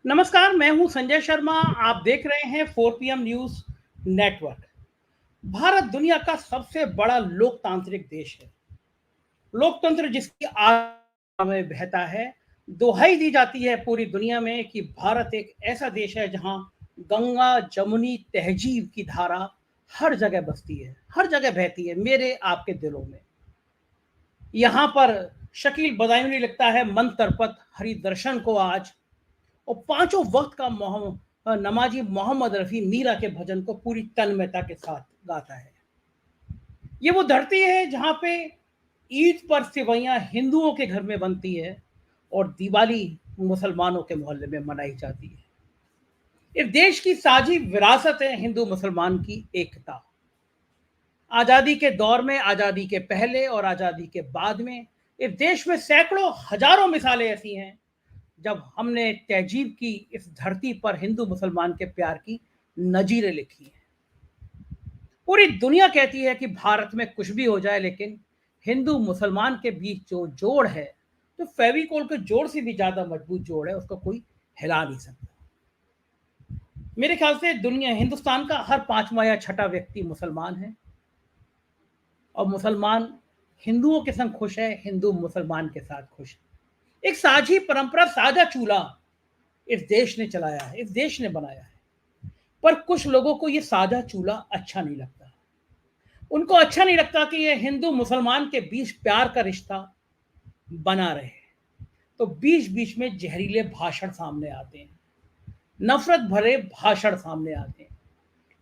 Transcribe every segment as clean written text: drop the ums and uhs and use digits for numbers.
नमस्कार, मैं हूं संजय शर्मा। आप देख रहे हैं 4 PM न्यूज नेटवर्क। भारत दुनिया का सबसे बड़ा लोकतांत्रिक देश है। लोकतंत्र जिसकी आत्मा में बहता है। दुहाई दी जाती है पूरी दुनिया में कि भारत एक ऐसा देश है जहां गंगा जमुनी तहजीब की धारा हर जगह बसती है, हर जगह बहती है, मेरे आपके दिलों में। यहाँ पर शकील बदायूनी लिखता है, मन तरपत हरि दर्शन को आज। और पांचों वक्त का नमाजी मोहम्मद रफी मीरा के भजन को पूरी तन्मयता के साथ गाता है। ये वो धरती है जहां पे ईद पर सिवैयां हिंदुओं के घर में बनती है और दिवाली मुसलमानों के मोहल्ले में मनाई जाती है। इस देश की साझी विरासत है हिंदू मुसलमान की एकता। आजादी के दौर में, आजादी के पहले और आजादी के बाद में इस देश में सैकड़ों हजारों मिसालें ऐसी हैं जब हमने तहजीब की इस धरती पर हिंदू मुसलमान के प्यार की नजीरें लिखी हैं। पूरी दुनिया कहती है कि भारत में कुछ भी हो जाए, लेकिन हिंदू मुसलमान के बीच जो जोड़ है, तो फेविकोल के जोड़ से भी ज्यादा मजबूत जोड़ है, उसको कोई हिला नहीं सकता। मेरे ख्याल से दुनिया, हिंदुस्तान का हर पांचवा या छठा व्यक्ति मुसलमान है। और मुसलमान हिंदुओं के संग खुश है, हिंदू मुसलमान के साथ खुश है। एक साझी परंपरा, साझा चूल्हा इस देश ने चलाया है, इस देश ने बनाया है। पर कुछ लोगों को ये साझा चूल्हा अच्छा नहीं लगता। उनको अच्छा नहीं लगता कि ये हिंदू मुसलमान के बीच प्यार का रिश्ता बना रहे। तो बीच बीच में जहरीले भाषण सामने आते हैं, नफरत भरे भाषण सामने आते हैं,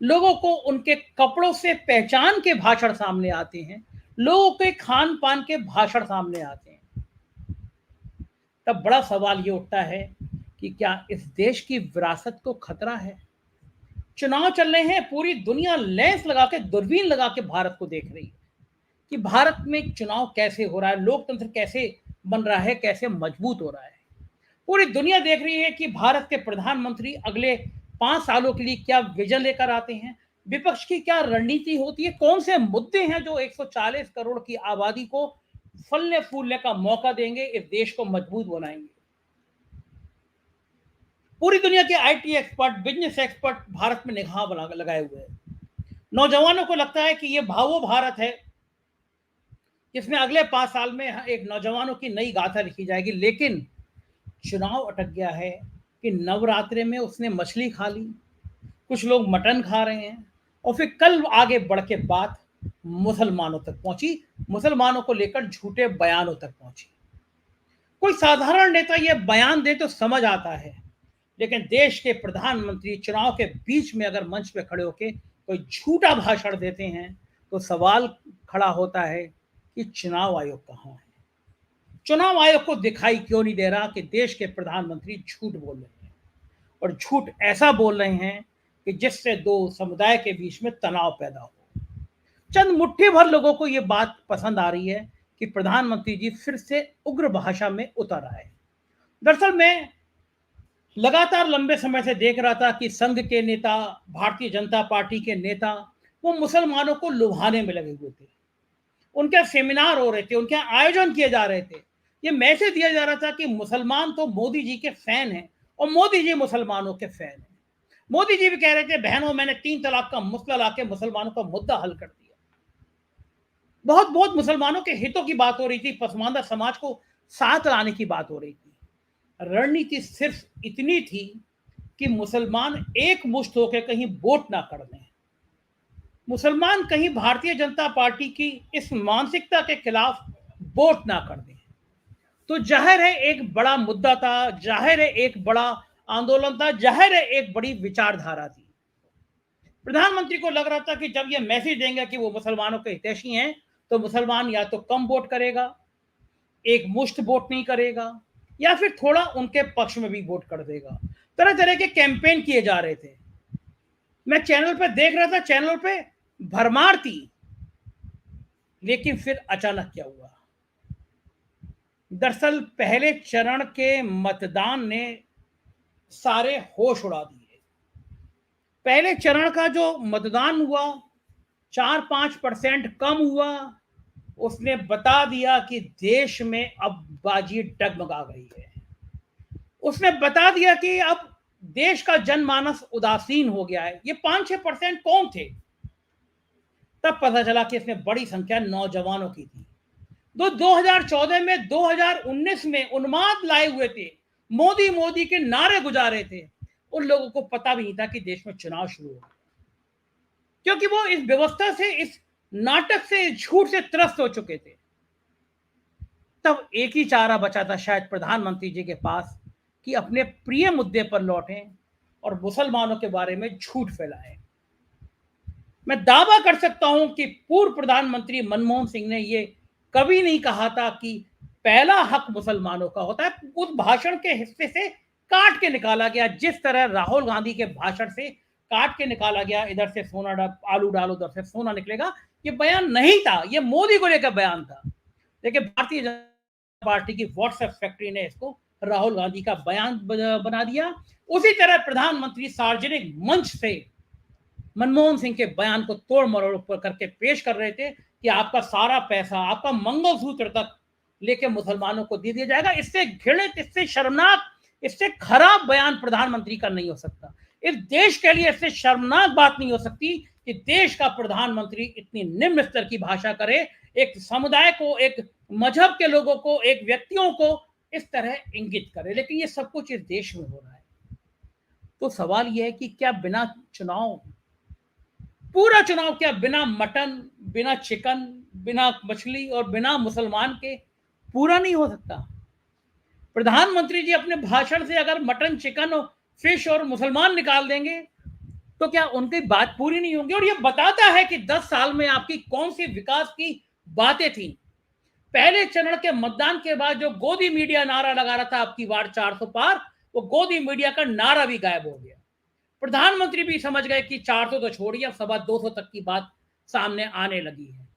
लोगों को उनके कपड़ों से पहचान के भाषण सामने आते हैं, लोगों के खान पान के भाषण सामने आते हैं। तब बड़ा सवाल ये उठता है कि क्या इस देश की विरासत को खतरा है? चुनाव चल रहे हैं, पूरी दुनिया लेंस लगा के, दूरबीन लगा के भारत को देख रही है कि भारत में चुनाव कैसे हो रहा है, लोकतंत्र कैसे बन रहा है, कैसे मजबूत हो रहा है। पूरी दुनिया देख रही है कि भारत के प्रधानमंत्री अगले 5 सालों के लिए क्या विजन लेकर आते हैं, विपक्ष की क्या रणनीति होती है, कौन से मुद्दे हैं जो 140 करोड़ की आबादी को फलने फूलने का मौका देंगे, इस देश को मजबूत बनाएंगे। पूरी दुनिया के IT expert, business expert Bharat में निगाह लगाए हुए हैं। नौजवानों को लगता है कि ये भावो भारत है जिसमें अगले 5 साल में एक नौजवानों की नई गाथा लिखी जाएगी। लेकिन चुनाव अटक गया है कि नवरात्रे में उसने मछली खा ली, कुछ लोग मटन खा रहे हैं, और फिर कल आगे बढ़ के बात मुसलमानों तक पहुंची, मुसलमानों को लेकर झूठे बयानों तक पहुंची। कोई साधारण नेता ये बयान दे तो समझ आता है, लेकिन देश के प्रधानमंत्री चुनाव के बीच में अगर मंच पे खड़े होकर कोई झूठा भाषण देते हैं तो सवाल खड़ा होता है कि चुनाव आयोग कहां है? चुनाव आयोग को दिखाई क्यों नहीं दे रहा कि देश के प्रधानमंत्री झूठ बोल रहे हैं, और झूठ ऐसा बोल रहे हैं कि जिससे दो समुदाय के बीच में तनाव पैदा हो। चंद मुट्ठी भर लोगों को यह बात पसंद आ रही है कि प्रधानमंत्री जी फिर से उग्र भाषा में उतर आए। दरअसल मैं लगातार लंबे समय से देख रहा था कि संघ के नेता, भारतीय जनता पार्टी के नेता, वो मुसलमानों को लुभाने में लगे हुए थे। उनके सेमिनार हो रहे थे, उनके आयोजन किए जा रहे थे। ये मैसेज दिया जा रहा था कि मुसलमान तो मोदी जी के फैन हैं और मोदी जी मुसलमानों के फैन हैं। मोदी जी भी कह रहे थे, बहनों मैंने 3 तलाक का मसला लाके मुसलमानों का मुद्दा हल कर दिया। बहुत बहुत मुसलमानों के हितों की बात हो रही थी, पसमानदा समाज को साथ लाने की बात हो रही थी। रणनीति सिर्फ इतनी थी कि मुसलमान एक मुश्त होकर कहीं वोट ना कर दें, मुसलमान कहीं भारतीय जनता पार्टी की इस मानसिकता के खिलाफ वोट ना कर दें। तो जाहिर है एक बड़ा मुद्दा था, जाहिर है एक बड़ा आंदोलन था, जाहिर है एक बड़ी विचारधारा थी। प्रधानमंत्री को लग रहा था कि जब ये मैसेज देंगे कि वो मुसलमानों के हितैषी हैं, तो मुसलमान या तो कम वोट करेगा, एक मुश्त वोट नहीं करेगा, या फिर थोड़ा उनके पक्ष में भी वोट कर देगा। तरह तरह के कैंपेन किए जा रहे थे। मैं चैनल पे देख रहा था, चैनल पे भरमार थी। लेकिन फिर अचानक क्या हुआ? दरअसल पहले चरण के मतदान ने सारे होश उड़ा दिए। पहले चरण का जो मतदान हुआ, 4-5% कम हुआ, उसने बता दिया कि देश में अब बाजी डगमगा गई है। उसने बता दिया कि अब देश का जनमानस उदासीन हो गया है। ये 5-6% कौन थे? तब पता चला कि इसमें बड़ी संख्या नौजवानों की थी। 2014 में, 2019 में उन्माद लाए हुए थे, मोदी मोदी के नारे गुजारे थे। उन लोगों को पता भी नहीं था कि देश में चुनाव शुरू होगा, क्योंकि वो इस व्यवस्था से, इस नाटक से, इस झूठ से त्रस्त हो चुके थे। तब एक ही चारा बचा था शायद प्रधानमंत्री जी के पास कि अपने प्रिय मुद्दे पर लौटें और मुसलमानों के बारे में झूठ फैलाएं। मैं दावा कर सकता हूं कि पूर्व प्रधानमंत्री मनमोहन सिंह ने ये कभी नहीं कहा था कि पहला हक मुसलमानों का होता है। उस भाषण के हिस्से से काट के निकाला गया, जिस तरह राहुल गांधी के भाषण से काट के निकाला गया, इधर से सोना आलू डालो, उधर से सोना निकलेगा, ये बयान नहीं था, ये मोदी को लेकर बयान था। लेकिन भारतीय जनता पार्टी की व्हाट्सएप फैक्ट्री ने इसको राहुल गांधी का बयान बना दिया। उसी तरह प्रधानमंत्री सार्वजनिक मंच से मनमोहन सिंह के बयान को तोड़ मरोड़ करके पेश कर रहे थे कि आपका सारा पैसा, आपका मंगलसूत्र तक लेके मुसलमानों को दे दिया जाएगा। इससे घृणित, इससे शर्मनाक, इससे खराब बयान प्रधानमंत्री का नहीं हो सकता। इस देश के लिए इससे शर्मनाक बात नहीं हो सकती कि देश का प्रधानमंत्री इतनी निम्न स्तर की भाषा करे, एक समुदाय को, एक मजहब के लोगों को, एक व्यक्तियों को इस तरह इंगित करे। लेकिन ये सब कुछ इस देश में हो रहा है। तो सवाल यह है कि क्या बिना चुनाव, पूरा चुनाव क्या बिना मटन, बिना चिकन, बिना मछली और बिना मुसलमान के पूरा नहीं हो सकता? प्रधानमंत्री जी अपने भाषण से अगर मटन, चिकन और फिश और मुसलमान निकाल देंगे तो क्या उनकी बात पूरी नहीं होगी? और ये बताता है कि 10 साल में आपकी कौन सी विकास की बातें थी। पहले चरण के मतदान के बाद जो गोदी मीडिया नारा लगा रहा था आपकी बार 400 पार, वो गोदी मीडिया का नारा भी गायब हो गया। प्रधानमंत्री भी समझ गए कि 400 तो छोड़िए, अब 250 तक की बात सामने आने लगी है।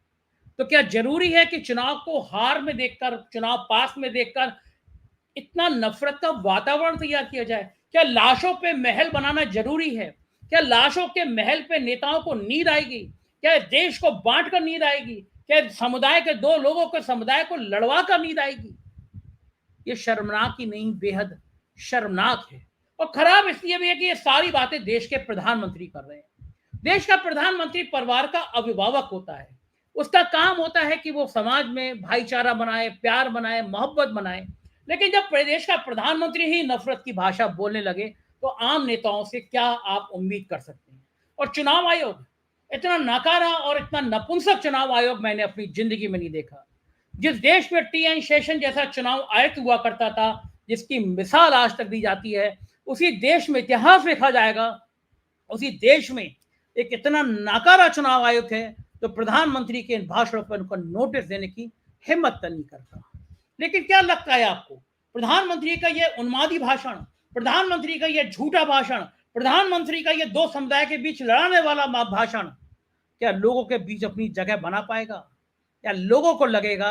तो क्या जरूरी है कि चुनाव को हार में देखकर, चुनाव पास में देखकर इतना नफरत का वातावरण तैयार किया जाए? क्या लाशों पे महल बनाना जरूरी है? क्या लाशों के महल पे नेताओं को नींद आएगी? क्या देश को बांट कर नींद आएगी? क्या समुदाय के दो लोगों के समुदाय को लड़वा कर नींद आएगी? ये शर्मनाक ही नहीं, बेहद शर्मनाक है। और खराब इसलिए भी है कि ये सारी बातें देश के प्रधानमंत्री कर रहे हैं। देश का प्रधानमंत्री परिवार का अभिभावक होता है। उसका काम होता है कि वो समाज में भाईचारा बनाए, प्यार बनाए, मोहब्बत बनाए। लेकिन जब प्रदेश का प्रधानमंत्री ही नफरत की भाषा बोलने लगे तो आम नेताओं से क्या आप उम्मीद कर सकते हैं? और चुनाव आयोग, इतना नकारा और इतना नपुंसक चुनाव आयोग मैंने अपनी जिंदगी में नहीं देखा। जिस देश में टी.एन. शेषन जैसा चुनाव आयुक्त हुआ करता था, जिसकी मिसाल आज तक दी जाती है, उसी देश में इतिहास लिखा जाएगा, उसी देश में एक इतना नाकारा चुनाव आयोग है तो प्रधानमंत्री के इन भाषणों पर उनको नोटिस देने की हिम्मत नहीं करता। लेकिन क्या लगता है आपको, प्रधानमंत्री का यह उन्मादी भाषण, प्रधानमंत्री का यह झूठा भाषण, प्रधानमंत्री का यह दो समुदाय के बीच लड़ाने वाला भाषण क्या लोगों के बीच अपनी जगह बना पाएगा? या लोगों को लगेगा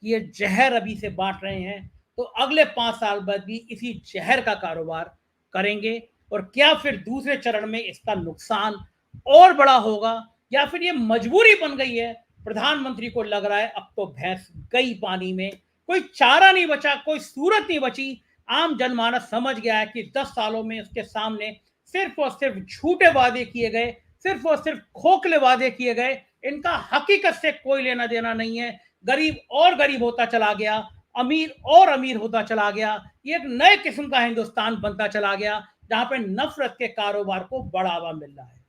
कि ये जहर अभी से बांट रहे हैं तो अगले 5 साल बाद भी इसी जहर का कारोबार करेंगे? और क्या फिर दूसरे चरण में इसका नुकसान और बड़ा होगा? या फिर ये मजबूरी बन गई है, प्रधानमंत्री को लग रहा है अब तो भैंस गई पानी में, कोई चारा नहीं बचा, कोई सूरत नहीं बची। आम जनमानस समझ गया है कि 10 सालों में उसके सामने सिर्फ और सिर्फ झूठे वादे किए गए, सिर्फ और सिर्फ खोखले वादे किए गए, इनका हकीकत से कोई लेना देना नहीं है। गरीब और गरीब होता चला गया, अमीर और अमीर होता चला गया। ये एक नए किस्म का हिंदुस्तान बनता चला गया जहां पे नफरत के कारोबार को बढ़ावा मिल रहा है।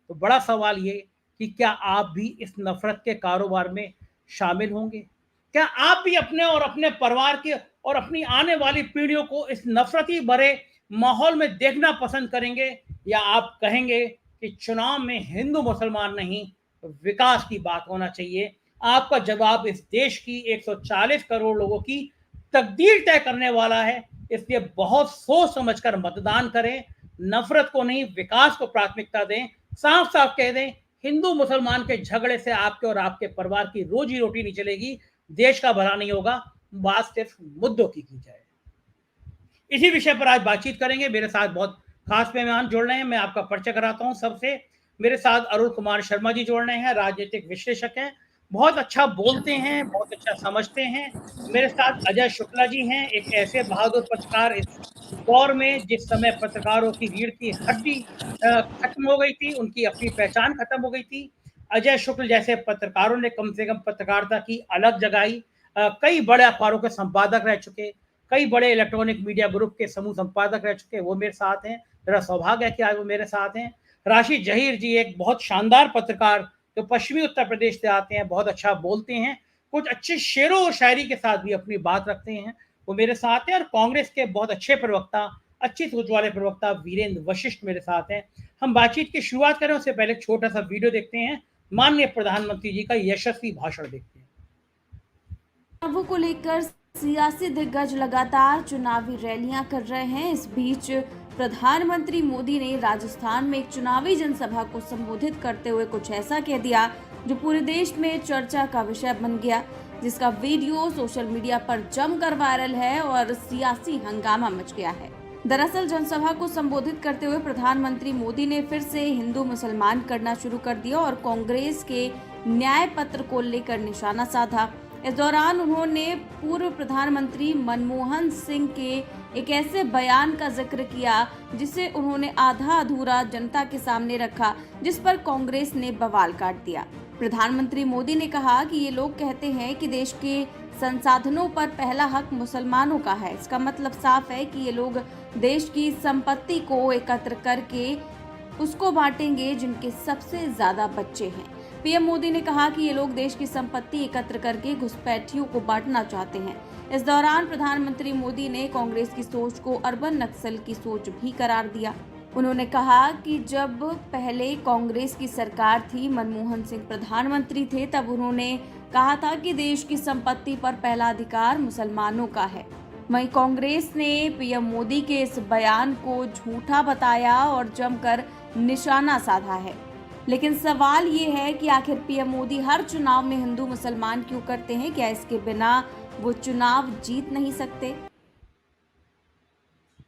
तो बड़ा सवाल ये कि क्या आप भी इस नफरत के कारोबार में शामिल होंगे? क्या आप भी अपने और अपने परिवार के और अपनी आने वाली पीढ़ियों को इस नफरती भरे माहौल में देखना पसंद करेंगे? या आप कहेंगे कि चुनाव में हिंदू मुसलमान नहीं, विकास की बात होना चाहिए? आपका जवाब इस देश की 140 करोड़ लोगों की तकदीर तय करने वाला है। इसलिए बहुत सोच समझकर मतदान करें, नफरत को नहीं, विकास को प्राथमिकता दें। साफ साफ कह दें, हिंदू मुसलमान के झगड़े से आपके और आपके परिवार की रोजी रोटी नहीं चलेगी, देश का भला नहीं होगा। बात सिर्फ मुद्दों की जाए। इसी विषय पर आज बातचीत करेंगे। मेरे साथ बहुत खास मेहमान जुड़ रहे हैं, मैं आपका परिचय कराता हूं सबसे। मेरे साथ अरुण कुमार शर्मा जी जुड़ रहे हैं, राजनीतिक विश्लेषक हैं, बहुत अच्छा बोलते हैं, बहुत अच्छा समझते हैं। मेरे साथ अजय शुक्ला जी हैं, एक ऐसे बहादुर पत्रकार इस दौर में जिस समय पत्रकारों की रीढ़ की हड्डी खत्म हो गई थी, उनकी अपनी पहचान खत्म हो गई थी, अजय शुक्ल जैसे पत्रकारों ने कम से कम पत्रकारिता की अलग जगाई। कई बड़े अखबारों के संपादक रह चुके, कई बड़े इलेक्ट्रॉनिक मीडिया ग्रुप के समूह संपादक रह चुके, वो मेरे साथ हैं। मेरा सौभाग्य है कि आज वो मेरे साथ हैं। राशि जहीर जी एक बहुत शानदार पत्रकार जो पश्चिमी उत्तर प्रदेश से आते हैं, बहुत अच्छा बोलते हैं, कुछ अच्छे शेरों और शायरी के साथ भी अपनी बात रखते हैं, वो मेरे साथ हैं। और कांग्रेस के बहुत अच्छे प्रवक्ता, अच्छी सोच वाले प्रवक्ता वीरेंद्र वशिष्ठ मेरे साथ हैं। हम बातचीत की शुरुआत करें उससे पहले एक छोटा सा वीडियो देखते हैं, माननीय प्रधानमंत्री जी का यशस्वी भाषण देखते हैं। चुनावों को लेकर सियासी दिग्गज लगातार चुनावी रैलियां कर रहे हैं। इस बीच प्रधानमंत्री मोदी ने राजस्थान में एक चुनावी जनसभा को संबोधित करते हुए कुछ ऐसा कह दिया जो पूरे देश में चर्चा का विषय बन गया, जिसका वीडियो सोशल मीडिया पर जमकर वायरल है और सियासी हंगामा मच गया है। दरअसल जनसभा को संबोधित करते हुए प्रधानमंत्री मोदी ने फिर से हिंदू मुसलमान करना शुरू कर दिया और कांग्रेस के न्याय पत्र को लेकर निशाना साधा। इस दौरान उन्होंने पूर्व प्रधानमंत्री मनमोहन सिंह के एक ऐसे बयान का जिक्र किया जिसे उन्होंने आधा अधूरा जनता के सामने रखा, जिस पर कांग्रेस ने बवाल काट दिया। प्रधानमंत्री मोदी ने कहा कि ये लोग कहते हैं कि देश के संसाधनों पर पहला हक मुसलमानों का है। इसका मतलब साफ है कि ये लोग देश की संपत्ति को एकत्र करके उसको बांटेंगे जिनके सबसे ज्यादा बच्चे हैं। पीएम मोदी ने कहा कि ये लोग देश की संपत्ति एकत्र करके घुसपैठियों को बांटना चाहते हैं। इस दौरान प्रधानमंत्री मोदी ने कांग्रेस की सोच को अर्बन नक्सल की सोच भी करार दिया। उन्होंने कहा कि जब पहले कांग्रेस की सरकार थी, मनमोहन सिंह प्रधानमंत्री थे, तब उन्होंने कहा था कि देश की संपत्ति पर पहला अधिकार मुसलमानों का है। वहीं कांग्रेस ने पीएम मोदी के इस बयान को झूठा बताया और जमकर निशाना साधा है। लेकिन सवाल ये है कि आखिर पीएम मोदी हर चुनाव में हिंदू मुसलमान क्यों करते हैं? क्या इसके बिना वो चुनाव जीत नहीं सकते?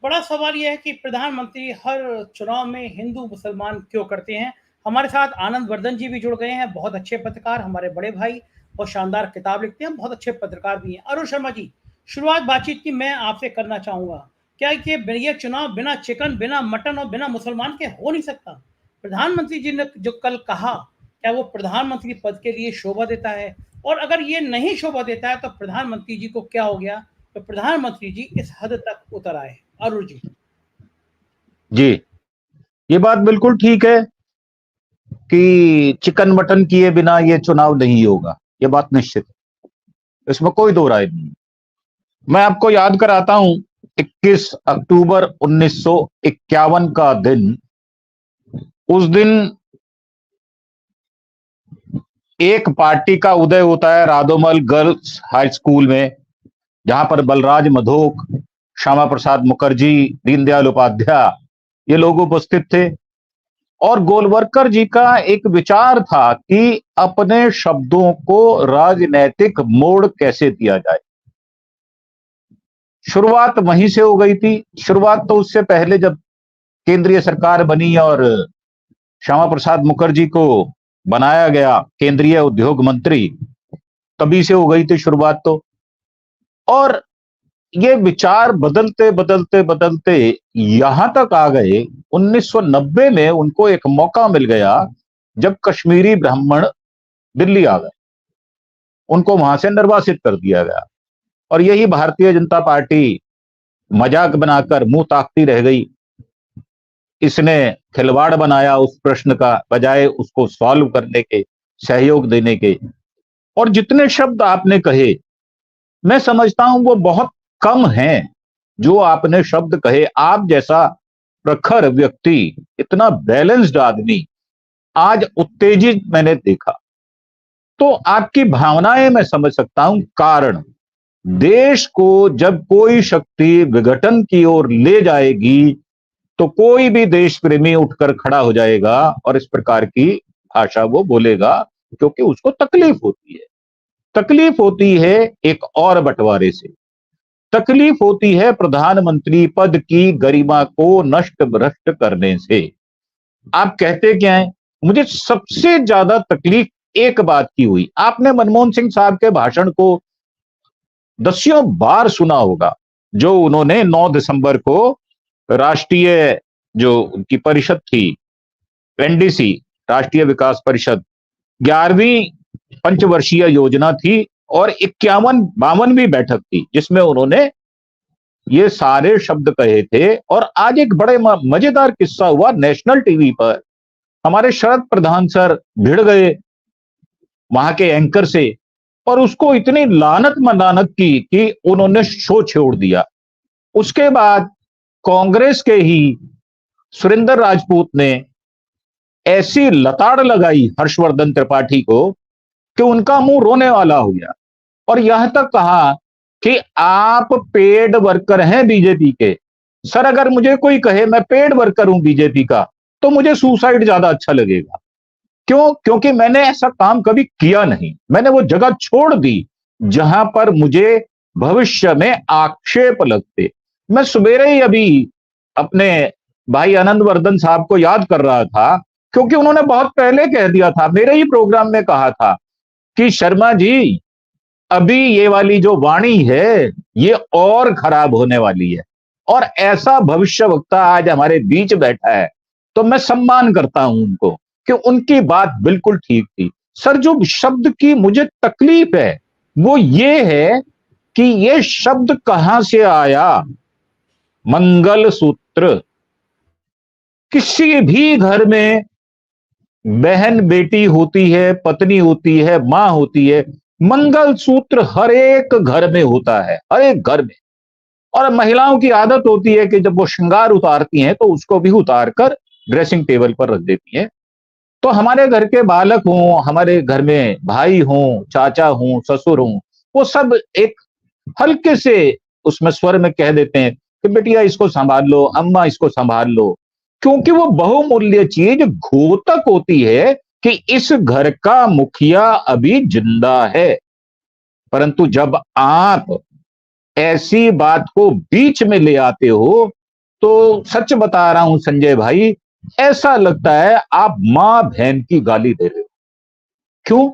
बड़ा सवाल यह है कि प्रधानमंत्री हर चुनाव में हिंदू मुसलमान क्यों करते हैं। हमारे साथ आनंद वर्धन जी भी जुड़ गए हैं, बहुत अच्छे पत्रकार, हमारे बड़े भाई, बहुत शानदार किताब लिखते हैं, बहुत अच्छे पत्रकार भी हैं। अरुण शर्मा जी, शुरुआत बातचीत की मैं आपसे करना चाहूंगा, क्या ये चुनाव बिना चिकन, बिना मटन और बिना मुसलमान के हो नहीं सकता? प्रधानमंत्री जी ने जो कल कहा, क्या वो प्रधानमंत्री पद के लिए शोभा देता है? और अगर ये नहीं शोभा देता है तो प्रधानमंत्री जी को क्या हो गया तो प्रधानमंत्री जी इस हद तक उतर आए? अरुण जी। जी, ये बात बिल्कुल ठीक है कि चिकन मटन किए बिना ये चुनाव नहीं होगा, ये बात निश्चित है, इसमें कोई दो राय नहीं। मैं आपको याद कराता हूं 21 अक्टूबर 1951 का दिन। उस दिन एक पार्टी का उदय होता है राधोमल गर्ल्स हाई स्कूल में, जहां पर बलराज मधोक, श्यामा प्रसाद मुखर्जी, दीनदयाल उपाध्याय ये लोग उपस्थित थे। और गोलवलकर जी का एक विचार था कि अपने शब्दों को राजनैतिक मोड़ कैसे दिया जाए। शुरुआत वहीं से हो गई थी। शुरुआत तो उससे पहले जब केंद्रीय सरकार बनी और श्यामा प्रसाद मुखर्जी को बनाया गया केंद्रीय उद्योग मंत्री, तभी से हो गई थी शुरुआत तो। और ये विचार बदलते बदलते बदलते यहां तक आ गए 1990 में उनको एक मौका मिल गया जब कश्मीरी ब्राह्मण दिल्ली आ गए, उनको वहां से निर्वासित कर दिया गया। और यही भारतीय जनता पार्टी मजाक बनाकर मुंह ताकती रह गई। इसने खिलवाड़ बनाया उस प्रश्न का, बजाय उसको सॉल्व करने के, सहयोग देने के। और जितने शब्द आपने कहे, मैं समझता हूं वो बहुत कम हैं जो आपने शब्द कहे। आप जैसा प्रखर व्यक्ति, इतना बैलेंस्ड आदमी आज उत्तेजित मैंने देखा, तो आपकी भावनाएं मैं समझ सकता हूं। कारण, देश को जब कोई शक्ति विघटन की ओर ले जाएगी तो कोई भी देश प्रेमी उठकर खड़ा हो जाएगा और इस प्रकार की भाषा वो बोलेगा, क्योंकि उसको तकलीफ होती है। तकलीफ होती है एक और बंटवारे से, तकलीफ होती है प्रधानमंत्री पद की गरिमा को नष्ट भ्रष्ट करने से। आप कहते क्या है? मुझे सबसे ज्यादा तकलीफ एक बात की हुई। आपने मनमोहन सिंह साहब के भाषण को दसियों बार सुना होगा। जो उन्होंने 9 दिसंबर को राष्ट्रीय जो उनकी परिषद थी, एनडीसी, राष्ट्रीय विकास परिषद, 11वीं पंचवर्षीय योजना थी और 51-52वीं बैठक थी, जिसमें उन्होंने ये सारे शब्द कहे थे। और आज एक बड़े मजेदार किस्सा हुआ नेशनल टीवी पर। हमारे शरद प्रधान सर भिड़ गए वहां के एंकर से और उसको इतनी लानत मलानत की कि उन्होंने शो छोड़ दिया। उसके बाद कांग्रेस के ही सुरेंद्र राजपूत ने ऐसी लताड़ लगाई हर्षवर्धन त्रिपाठी को कि उनका मुंह रोने वाला हो गया और यहां तक कहा कि आप पेड वर्कर हैं बीजेपी के। सर, अगर मुझे कोई कहे मैं पेड वर्कर हूं बीजेपी का, तो मुझे सुसाइड ज्यादा अच्छा लगेगा। क्यों? क्योंकि मैंने ऐसा काम कभी किया नहीं। मैंने वो जगह छोड़ दी जहां पर मुझे भविष्य में आक्षेप लगते। मैं सवेरे ही अभी अपने भाई आनंद वर्धन साहब को याद कर रहा था, क्योंकि उन्होंने बहुत पहले कह दिया था, मेरे ही प्रोग्राम में कहा था कि शर्मा जी, अभी ये वाली जो वाणी है ये और खराब होने वाली है। और ऐसा भविष्यवक्ता आज हमारे बीच बैठा है, तो मैं सम्मान करता हूं उनको कि उनकी बात बिल्कुल ठीक थी। सर, जो शब्द की मुझे तकलीफ है वो ये है कि ये शब्द कहां से आया। मंगलसूत्र। किसी भी घर में बहन बेटी होती है, पत्नी होती है, मां होती है, मंगलसूत्र हर एक घर में होता है, हर एक घर में। और महिलाओं की आदत होती है कि जब वो श्रृंगार उतारती हैं तो उसको भी उतार कर ड्रेसिंग टेबल पर रख देती हैं। तो हमारे घर के बालक हों, हमारे घर में भाई हों, चाचा हों, ससुर हों, वो सब एक हल्के से उसमें स्वर में कह देते हैं कि बेटिया इसको संभाल लो, अम्मा इसको संभाल लो, क्योंकि वो बहुमूल्य चीज घोतक होती है कि इस घर का मुखिया अभी जिंदा है। परंतु जब आप ऐसी बात को बीच में ले आते हो तो सच बता रहा हूं संजय भाई, ऐसा लगता है आप मां बहन की गाली दे रहे हो। क्यों?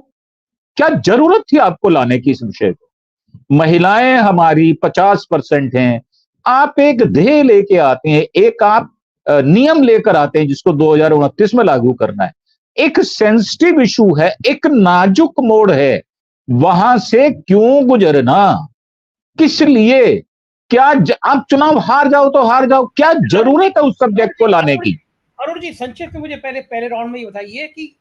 क्या जरूरत थी आपको लाने की इस विषय को? महिलाएं हमारी 50% हैं। आप एक ध्येय लेके आते हैं, एक आप नियम लेकर आते हैं जिसको 2029 में लागू करना है। एक सेंसिटिव इशू है, एक नाजुक मोड़ है, वहां से क्यों गुजरना? किस लिए? क्या आप चुनाव हार जाओ तो हार जाओ, क्या जरूरत है उस सब्जेक्ट को लाने की? अरुण जी, संक्षेप में मुझे पहले राउंड में ही बताइए कि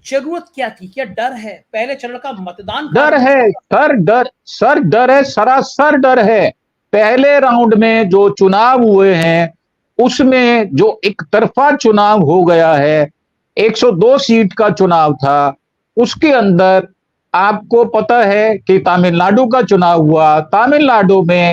जरूरत क्या थी? क्या डर है? पहले चरण का मतदान डर है सर, डर है, सरासर डर है। पहले राउंड में जो चुनाव हुए हैं उसमें जो एक तरफा चुनाव हो गया है, 102 सीट का चुनाव था, उसके अंदर आपको पता है कि तमिलनाडु का चुनाव हुआ। तमिलनाडु में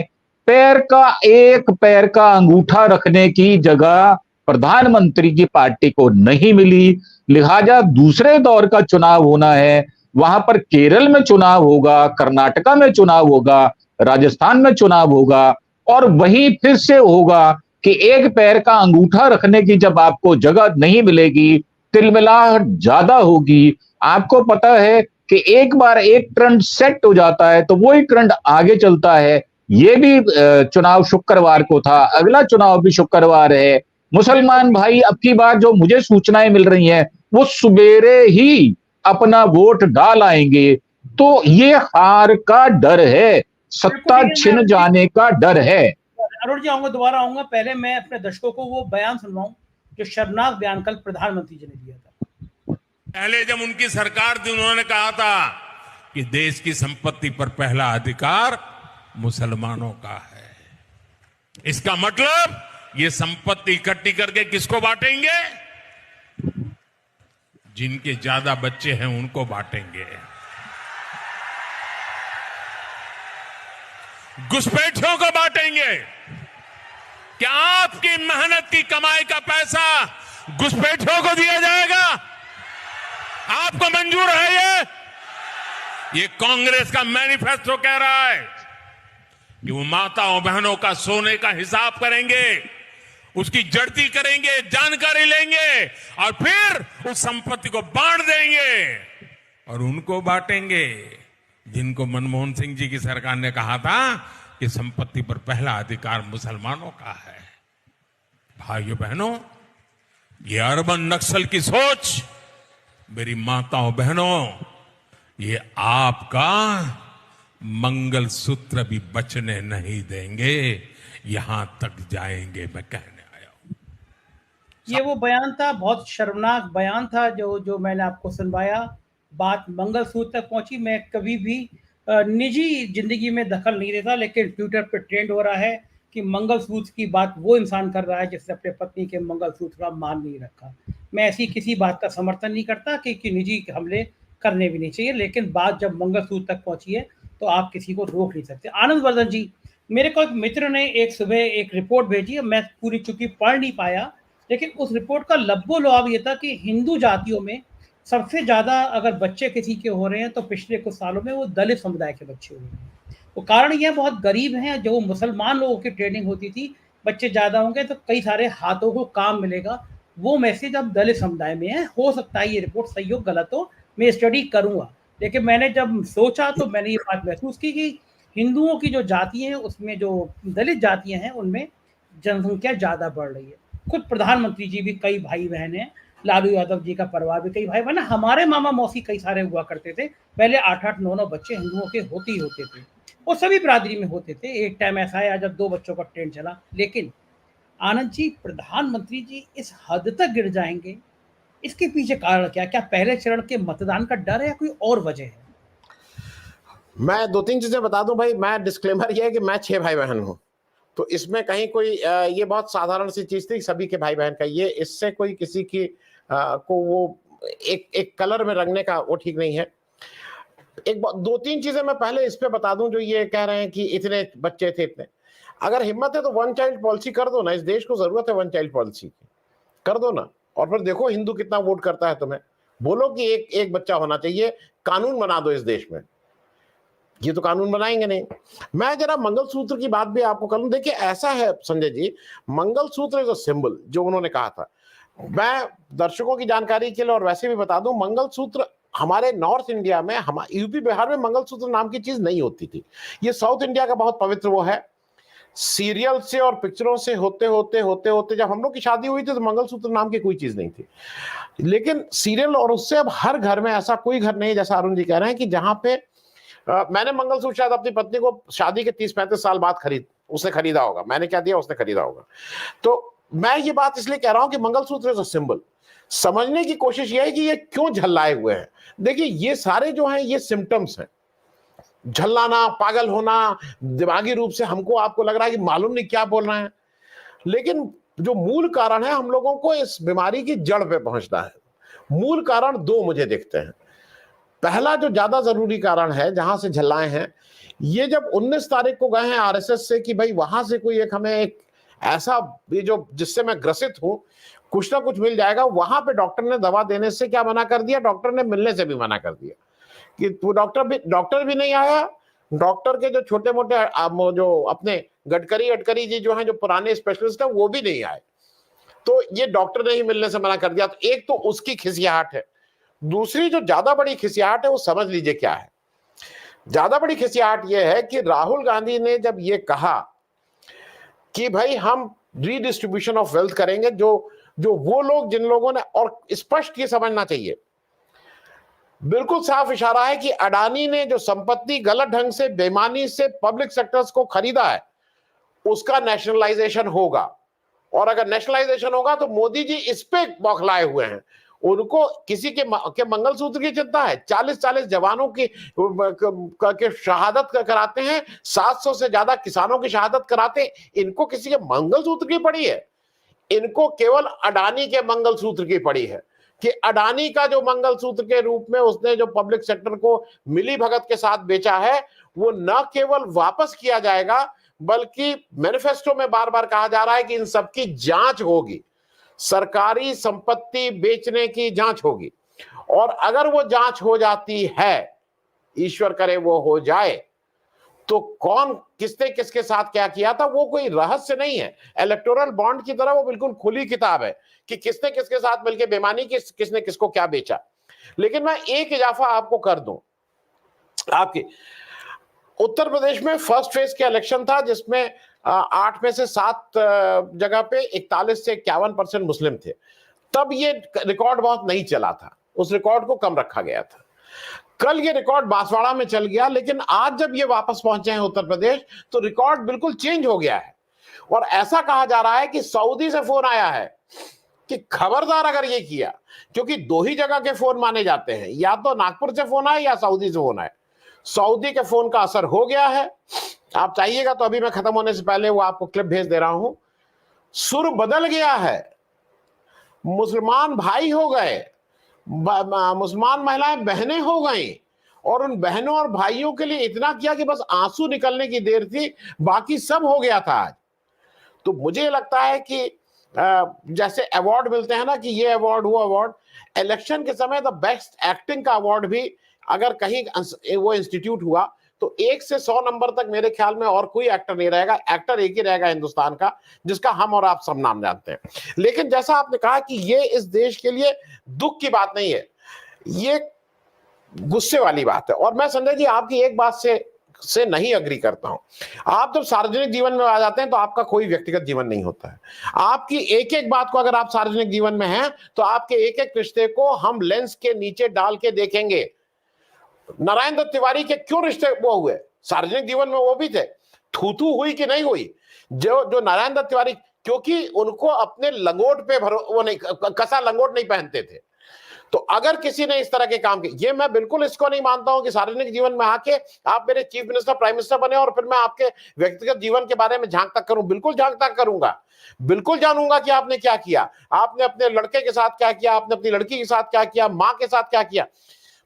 एक पैर का अंगूठा रखने की जगह प्रधानमंत्री की पार्टी को नहीं मिली, लिहाजा दूसरे दौर का चुनाव होना है। वहां पर केरल में चुनाव होगा, कर्नाटका में चुनाव होगा, राजस्थान में चुनाव होगा, और वहीं फिर से होगा कि एक पैर का अंगूठा रखने की जब आपको जगह नहीं मिलेगी, तिलमिलाहट ज्यादा होगी। आपको पता है कि एक बार एक ट्रेंड सेट हो जाता है तो वही ट्रेंड आगे चलता है। ये भी चुनाव शुक्रवार को था, अगला चुनाव भी शुक्रवार है। मुसलमान भाई अब की बार जो मुझे सूचनाएं मिल रही हैं वो सुबेरे ही अपना वोट डाल आएंगे। तो ये हार का डर है, सत्ता छिन जाने का डर है। अरुण जी, दोबारा आऊंगा। पहले मैं अपने दर्शकों को वो बयान सुनवाऊं जो शर्मनाक बयान कल प्रधानमंत्री जी ने दिया था। पहले जब उनकी सरकार थी उन्होंने कहा था कि देश की संपत्ति पर पहला अधिकार मुसलमानों का है। इसका मतलब ये संपत्ति इकट्ठी करके किसको बांटेंगे? जिनके ज्यादा बच्चे हैं उनको बांटेंगे। घुसपैठियों को बांटेंगे। क्या आपकी मेहनत की कमाई का पैसा घुसपैठियों को दिया जाएगा? आपको मंजूर है? ये कांग्रेस का मैनिफेस्टो कह रहा है कि वो माताओं बहनों का सोने का हिसाब करेंगे, उसकी जड़ती करेंगे, जानकारी लेंगे और फिर उस संपत्ति को बांट देंगे। और उनको बांटेंगे जिनको मनमोहन सिंह जी की सरकार ने कहा था कि संपत्ति पर पहला अधिकार मुसलमानों का है। भाइयों बहनों, ये अर्बन नक्सल की सोच, मेरी माताओं बहनों, ये आपका मंगलसूत्र भी बचने नहीं देंगे, यहां तक जाएंगे, मैं कहने आया हूं। ये वो बयान था, बहुत शर्मनाक बयान था जो मैंने आपको सुनवाया। बात मंगलसूत्र तक पहुंची। मैं कभी भी निजी जिंदगी में दखल नहीं देता, लेकिन ट्विटर पे ट्रेंड हो रहा है कि मंगलसूत्र की बात वो इंसान कर रहा है जिसने अपने पत्नी के मंगलसूत्र का मान नहीं रखा। मैं ऐसी किसी बात का समर्थन नहीं करता कि निजी हमले करने भी नहीं चाहिए, लेकिन बात जब मंगलसूत्र तक पहुंची है तो आप किसी को रोक नहीं सकते। आनंद वर्धन जी, मेरे को एक मित्र ने एक सुबह एक रिपोर्ट भेजी है, मैं पूरी चूंकि पढ़ नहीं पाया, लेकिन उस रिपोर्ट का लब्बो लुआब ये था कि हिंदू जातियों में सबसे ज़्यादा अगर बच्चे किसी के हो रहे हैं तो पिछले कुछ सालों में वो दलित समुदाय के बच्चे हो रहे हैं। तो कारण ये बहुत गरीब हैं, जो मुसलमान लोगों की ट्रेनिंग होती थी, बच्चे ज़्यादा होंगे तो कई सारे हाथों को काम मिलेगा, वो मैसेज अब दलित समुदाय में है। हो सकता है ये रिपोर्ट सही हो गलत हो, मैं स्टडी करूँगा, लेकिन मैंने जब सोचा तो मैंने ये बात महसूस की कि हिंदुओं की जो जाति हैं उसमें जो दलित जातियाँ हैं उनमें जनसंख्या ज़्यादा बढ़ रही है। खुद प्रधानमंत्री जी भी कई भाई बहन हैं, लालू यादव जी का परिवार भी कई भाई बहन, हमारे मामा मौसी कई सारे हुआ करते थे। पहले 8-8 9-9 बच्चे हिंदुओं के होते ही होते थे और सभी बिरादरी में होते थे। एक टाइम ऐसा आया जब 2 बच्चों का ट्रेंड चला। लेकिन आनंद जी, प्रधानमंत्री जी इस हद तक गिर जाएंगे, इसके पीछे कारण क्या? क्या पहले चरण के मतदान का डर है या कोई और वजह है? मैं 2-3 चीजें बता दूं भाई। मैं डिस्क्लेमर ये है कि मैं 6 भाई बहन हूं, तो इसमें कहीं कोई ये बहुत साधारण सी चीज थी सभी के भाई बहन का। ये इससे कोई किसी की को वो एक कलर में रंगने का वो ठीक नहीं है। 2-3 चीजें मैं पहले इस पे बता दूं, जो ये कह रहे हैं कि इतने बच्चे थे इतने। अगर हिम्मत है तो 1 चाइल्ड पॉलिसी कर दो ना, इस देश को जरूरत है 1 चाइल्ड पॉलिसी की, कर दो ना। और फिर देखो हिंदू कितना वोट करता है तुम्हें। बोलो कि एक बच्चा होना चाहिए, कानून बना दो इस देश में। ये तो कानून बनाएंगे नहीं। मैं जरा मंगलसूत्र की बात भी आपको करूं। देखिए ऐसा है Sanjay ji, mangalsutra is a symbol, जो उन्होंने कहा था। मैं दर्शकों की जानकारी के लिए और वैसे भी बता दूं, मंगलसूत्र हमारे नॉर्थ इंडिया में, हमारे यूपी बिहार में मंगलसूत्र नाम की चीज नहीं होती थी। ये साउथ इंडिया का बहुत पवित्र वो है। सीरियल से और पिक्चरों से होते होते जब हम लोग की शादी हुई थी तो मंगलसूत्र नाम की कोई चीज नहीं थी। लेकिन सीरियल और उससे अब हर घर में, ऐसा कोई घर नहीं जैसा अरुण जी कह रहे हैं कि जहां पे मैंने मंगलसूत्र शायद अपनी पत्नी को शादी के 30-35 साल बाद उसने खरीदा होगा। मैंने क्या दिया, उसने खरीदा होगा। तो मैं ये बात इसलिए कह रहा हूं कि मंगलसूत्र इज अ सिंबल। समझने की कोशिश ये है कि ये क्यों झल्लाए हुए हैं। देखिए ये सारे जो हैं ये सिम्टम्स हैं। झल्लाना, पागल होना, दिमागी रूप से हमको आपको लग रहा है कि मालूम नहीं क्या बोल रहे हैं, लेकिन जो मूल कारण है हम लोगों को इस बीमारी की जड़ पे पहुंचना है। मूल कारण 2 मुझे दिखते हैं। पहला जो ज्यादा जरूरी कारण है जहां से झल्लाए हैं, ये जब 19 तारीख को गए हैं आरएसएस से कि भाई वहां से कोई एक हमें एक ऐसा भी जो जिससे मैं ग्रसित हूं, कुछ ना कुछ मिल जाएगा। वहां पे डॉक्टर ने दवा देने से क्या मना कर दिया, डॉक्टर ने मिलने से भी मना कर दिया कि तू डॉक्टर भी नहीं आया। डॉक्टर के जो छोटे मोटे जो अपने गडकरी जी जो हैं, जो पुराने स्पेशलिस्ट है, वो भी नहीं आए। तो ये डॉक्टर ने ही मिलने से मना कर दिया। तो एक तो उसकी खिसियाहट है। दूसरी जो ज्यादा बड़ी खिसियाहट है वो समझ लीजिए क्या है। ज्यादा बड़ी खिसियाहट ये है कि राहुल गांधी ने जब ये कहा कि भाई हम रीडिस्ट्रीब्यूशन ऑफ वेल्थ करेंगे, जो वो लोग जिन लोगों ने, और स्पष्ट ये समझना चाहिए, बिल्कुल साफ इशारा है कि अडानी ने जो संपत्ति गलत ढंग से बेईमानी से पब्लिक सेक्टर्स को खरीदा है उसका नेशनलाइजेशन होगा। और अगर नेशनलाइजेशन होगा तो मोदी जी इस पे बौखलाए हुए हैं। उनको किसी के मंगलसूत्र की चिंता है। 40-40 जवानों की शहादत कराते हैं, 700 से ज्यादा किसानों की शहादत कराते हैं। इनको किसी के मंगलसूत्र की पड़ी है? इनको केवल अडानी के मंगलसूत्र की पड़ी है कि अडानी का जो मंगलसूत्र के रूप में उसने जो पब्लिक सेक्टर को मिली भगत के साथ बेचा है, वो न केवल वापस किया जाएगा, बल्कि मैनिफेस्टो में बार बार कहा जा रहा है कि इन सबकी जांच होगी। सरकारी संपत्ति बेचने की जांच होगी। और अगर वो जांच हो जाती है, ईश्वर करे वो हो जाए, तो कौन किसने किसके साथ क्या किया था वो कोई रहस्य नहीं है। इलेक्टोरल बॉन्ड की तरह वो बिल्कुल खुली किताब है कि किसने किसके साथ मिलकर बेईमानी की, किसने किसको क्या बेचा। लेकिन मैं एक इजाफा आपको कर दूं आपकी, उत्तर प्रदेश में फर्स्ट फेज के इलेक्शन था जिसमें 8 में से 7 जगह पे 41 से 51% मुस्लिम थे। तब ये रिकॉर्ड बहुत नहीं चला था, उस रिकॉर्ड को कम रखा गया था। कल ये रिकॉर्ड बांसवाड़ा में चल गया, लेकिन आज जब ये वापस पहुंचे हैं उत्तर प्रदेश तो रिकॉर्ड बिल्कुल चेंज हो गया है। और ऐसा कहा जा रहा है कि सऊदी से फोन आया है कि खबरदार अगर ये किया, क्योंकि 2 ही जगह के फोन माने जाते हैं, या तो नागपुर से फोन आए या सऊदी से फोन आए। सऊदी के फोन का असर हो गया है। आप चाहिएगा तो अभी मैं खत्म होने से पहले वो आपको क्लिप भेज दे रहा हूं। सुर बदल गया है, मुसलमान भाई हो गए, मुसलमान महिलाएं बहनें हो गई, और उन बहनों और भाइयों के लिए इतना किया कि बस आंसू निकलने की देर थी, बाकी सब हो गया था आज। तो मुझे लगता है कि जैसे अवार्ड मिलते हैं ना कि ये अवार्ड वो अवार्ड, इलेक्शन के समय द बेस्ट एक्टिंग का अवार्ड भी अगर कहीं वो इंस्टीट्यूट हुआ तो 1 से 100 नंबर तक मेरे ख्याल में और कोई एक्टर नहीं रहेगा। एक्टर एक ही रहेगा हिंदुस्तान का, जिसका हम और आप सब नाम जानते हैं। लेकिन जैसा आपने कहा कि ये इस देश के लिए दुख की बात नहीं है, ये गुस्से वाली बात है। और मैं संजय जी आपकी एक बात से नहीं अग्री करता हूं। आप जब सार्वजनिक जीवन में आ जाते हैं तो आपका कोई व्यक्तिगत जीवन नहीं होता है। आपकी एक एक बात को अगर आप सार्वजनिक जीवन में हैं तो आपके एक एक रिश्ते को हम लेंस के नीचे डाल के देखेंगे। नारायण दत्त तिवारी के क्यों रिश्ते वो हुए सार्वजनिक जीवन में, वो भी थे, थू हुई कि नहीं हुई। जो नारायण दत्त तिवारी, क्योंकि उनको अपने लंगोट पे वो नहीं, कसा लंगोट नहीं पहनते थे। तो अगर किसी ने इस तरह के काम किए, ये मैं बिल्कुल इसको नहीं मानता हूं कि सार्वजनिक जीवन में आके आप मेरे चीफ मिनिस्टर प्राइम मिनिस्टर बने और फिर मैं आपके व्यक्तिगत जीवन के बारे में झांक तक करूं। बिल्कुल झांक तक करूंगा, बिल्कुल जानूंगा कि आपने क्या किया, आपने अपने लड़के के साथ क्या किया, आपने अपनी लड़की के साथ क्या किया, मां के साथ क्या किया।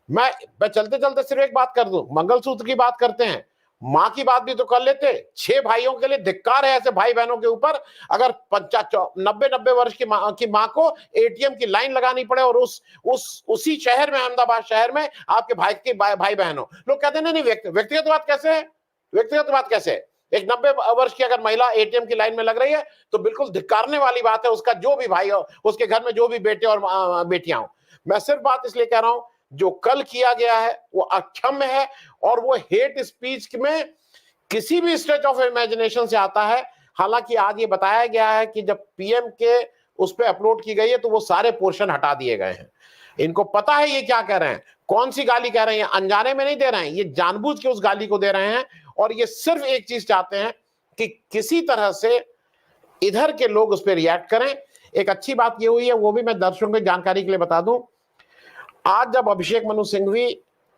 मैं चलते चलते सिर्फ एक बात कर दूं, मंगलसूत्र की बात करते हैं, मां की बात भी तो कर लेते। 6 भाइयों के लिए धिक्कार है ऐसे भाई बहनों के ऊपर अगर 90 वर्ष की मां को एटीएम की लाइन लगानी पड़े और उसी शहर में, अहमदाबाद शहर में आपके भाई बहनों। लोग कहते हैं नहीं व्यक्तिगत बात कैसे है, व्यक्तिगत बात कैसे है। एक 90 वर्ष की अगर महिला एटीएम की लाइन में लग रही है तो बिल्कुल धिक्कारने वाली बात है। उसका जो भी भाई हो, उसके घर में जो भी बेटे और बेटियां हो। मैं सिर्फ बात इसलिए कह रहा हूं, जो कल किया गया है वो अक्षम्य है और वो हेट स्पीच में किसी भी स्ट्रेच ऑफ इमेजिनेशन से आता है। हालांकि आज ये बताया गया है कि जब पीएम के उस पे अपलोड की गई है तो वो सारे पोर्शन हटा दिए गए हैं। इनको पता है ये क्या कह रहे हैं, कौन सी गाली कह रहे हैं, अनजाने में नहीं दे रहे हैं, ये जानबूझ के उस गाली को दे रहे हैं। और ये सिर्फ एक चीज चाहते हैं कि किसी तरह से इधर के लोग उस पर रिएक्ट करें। एक अच्छी बात ये हुई है, वो भी मैं दर्शकों की जानकारी के लिए बता दूं, आज जब अभिषेक मनु सिंघवी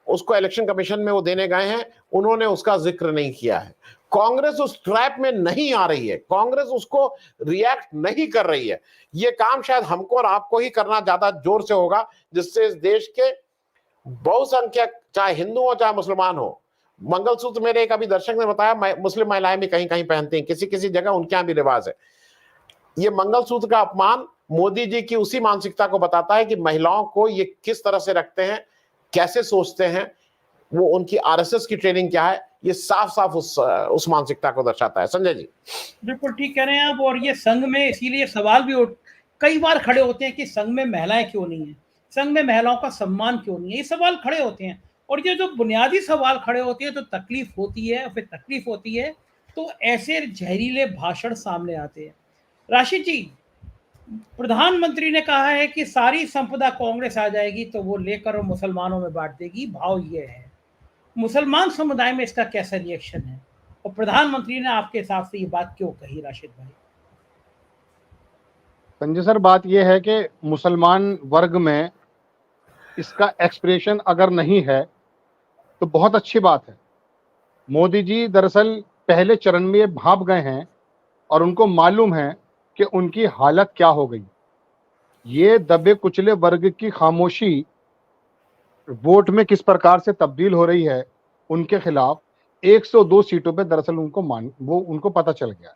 उसको इलेक्शन कमीशन में वो देने गए हैं, उन्होंने उसका जिक्र नहीं किया है। कांग्रेस उस ट्रैप में नहीं आ रही है, कांग्रेस उसको रिएक्ट नहीं कर रही है। ये काम शायद हमको और आपको ही करना ज्यादा जोर से होगा, जिससे इस देश के बहुसंख्यक, चाहे हिंदू हो चाहे मुसलमान हो, मंगलसूत्र मेरे एक अभी दर्शक ने बताया मुस्लिम महिलाएं भी कहीं कहीं पहनती हैं, किसी किसी जगह उनके यहां भी रिवाज है। ये मंगलसूत्र का अपमान मोदी जी की उसी मानसिकता को बताता है कि महिलाओं को ये किस तरह से रखते हैं, कैसे सोचते हैं, वो उनकी आरएसएस की ट्रेनिंग क्या है, ये साफ साफ उस मानसिकता को दर्शाता है। संजय जी बिल्कुल ठीक कह रहे हैं आप। और ये संघ में इसीलिए सवाल भी कई बार खड़े होते हैं कि संघ में महिलाएं क्यों नहीं है, संघ में महिलाओं का सम्मान क्यों नहीं है, ये सवाल खड़े होते हैं। और ये जो बुनियादी सवाल खड़े होते हैं तो तकलीफ होती है, फिर तकलीफ होती है तो ऐसे जहरीले भाषण सामने आते हैं। राशिद जी, प्रधानमंत्री ने कहा है कि सारी संपदा कांग्रेस आ जाएगी तो वो लेकर और मुसलमानों में बांट देगी, भाव ये है। मुसलमान समुदाय में इसका कैसा रिएक्शन है और प्रधानमंत्री ने आपके हिसाब से ये बात क्यों कही राशिद भाई? संजय सर, बात यह है कि मुसलमान वर्ग में इसका एक्सप्रेशन अगर नहीं है तो बहुत अच्छी बात है। मोदी जी दरअसल पहले चरण में भाप गए हैं और उनको मालूम है कि उनकी हालत क्या हो गई। ये दबे कुचले वर्ग की खामोशी वोट में किस प्रकार से तब्दील हो रही है उनके खिलाफ 102 सीटों पे दरअसल उनको पता चल गया।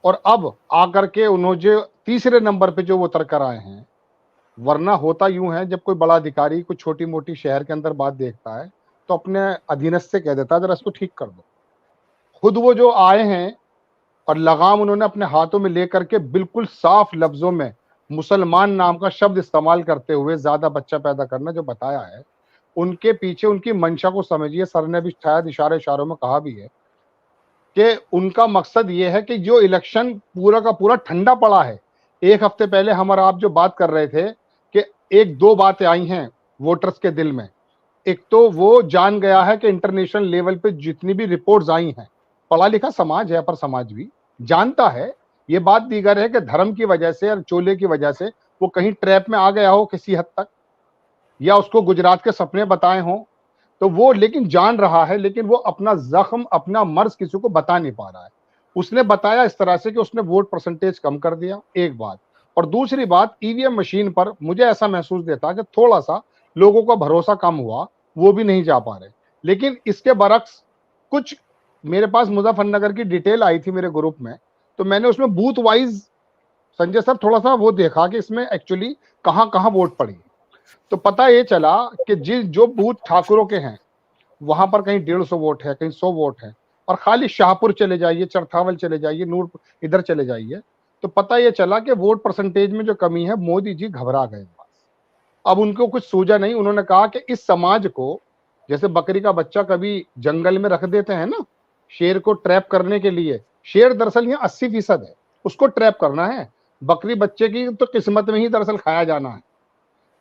और अब आकर के उन्होंने जो तीसरे नंबर पे जो वो उतर कर आए हैं, वरना होता यूं है जब कोई बड़ा अधिकारी कोई छोटी मोटी शहर के अंदर बात देखता है तो अपने अधीनस्थ से कह देता है जरा इसको ठीक कर दो। खुद वो जो आए हैं और लगाम उन्होंने अपने हाथों में लेकर के बिल्कुल साफ लफ्जों में मुसलमान नाम का शब्द इस्तेमाल करते हुए ज्यादा बच्चा पैदा करना जो बताया है, उनके पीछे उनकी मंशा को समझिए। सर ने भी शायद इशारों में कहा भी है कि उनका मकसद ये है कि जो इलेक्शन पूरा का पूरा ठंडा पड़ा है, एक हफ्ते पहले हम और आप जो बात कर रहे थे कि एक दो बातें आई हैं वोटर्स के दिल में। एक तो वो जान गया है कि इंटरनेशनल लेवल पे जितनी भी रिपोर्ट्स आई हैं, पढ़ा लिखा समाज है पर समाज भी जानता है, ये बात दीगर है कि धर्म की वजह से और चोले की वजह से वो कहीं ट्रैप में आ गया हो किसी हद तक, या उसको गुजरात के सपने बताए हों, तो वो लेकिन जान रहा है, लेकिन वो अपना जख्म अपना मर्ज किसी को बता नहीं पा रहा है। उसने बताया इस तरह से कि उसने वोट परसेंटेज कम कर दिया, एक बात। और दूसरी बात, ईवीएम मशीन पर मुझे ऐसा महसूस देता कि थोड़ा सा लोगों का भरोसा कम हुआ, वो भी नहीं जा पा रहे। लेकिन इसके बरक्स कुछ मेरे पास मुजफ्फरनगर की डिटेल आई थी मेरे ग्रुप में, तो मैंने उसमें बूथ वाइज संजय सर थोड़ा सा वो देखा कि इसमें एक्चुअली कहाँ कहाँ वोट पड़ी। तो पता ये चला कि जो बूथ ठाकुरों के हैं वहां पर कहीं 150 वोट है, कहीं 100 वोट है, और खाली शाहपुर चले जाइए, चरथावल चले जाइए, नूर इधर चले जाइए, तो पता ये चला कि वोट परसेंटेज में जो कमी है, मोदी जी घबरा गए। अब उनको कुछ सूझा नहीं। उन्होंने कहा कि इस समाज को, जैसे बकरी का बच्चा कभी जंगल में रख देते हैं ना शेर को ट्रैप करने के लिए, शेर दरअसल यहाँ 80% है, उसको ट्रैप करना है। बकरी बच्चे की तो किस्मत में ही दरअसल खाया जाना है।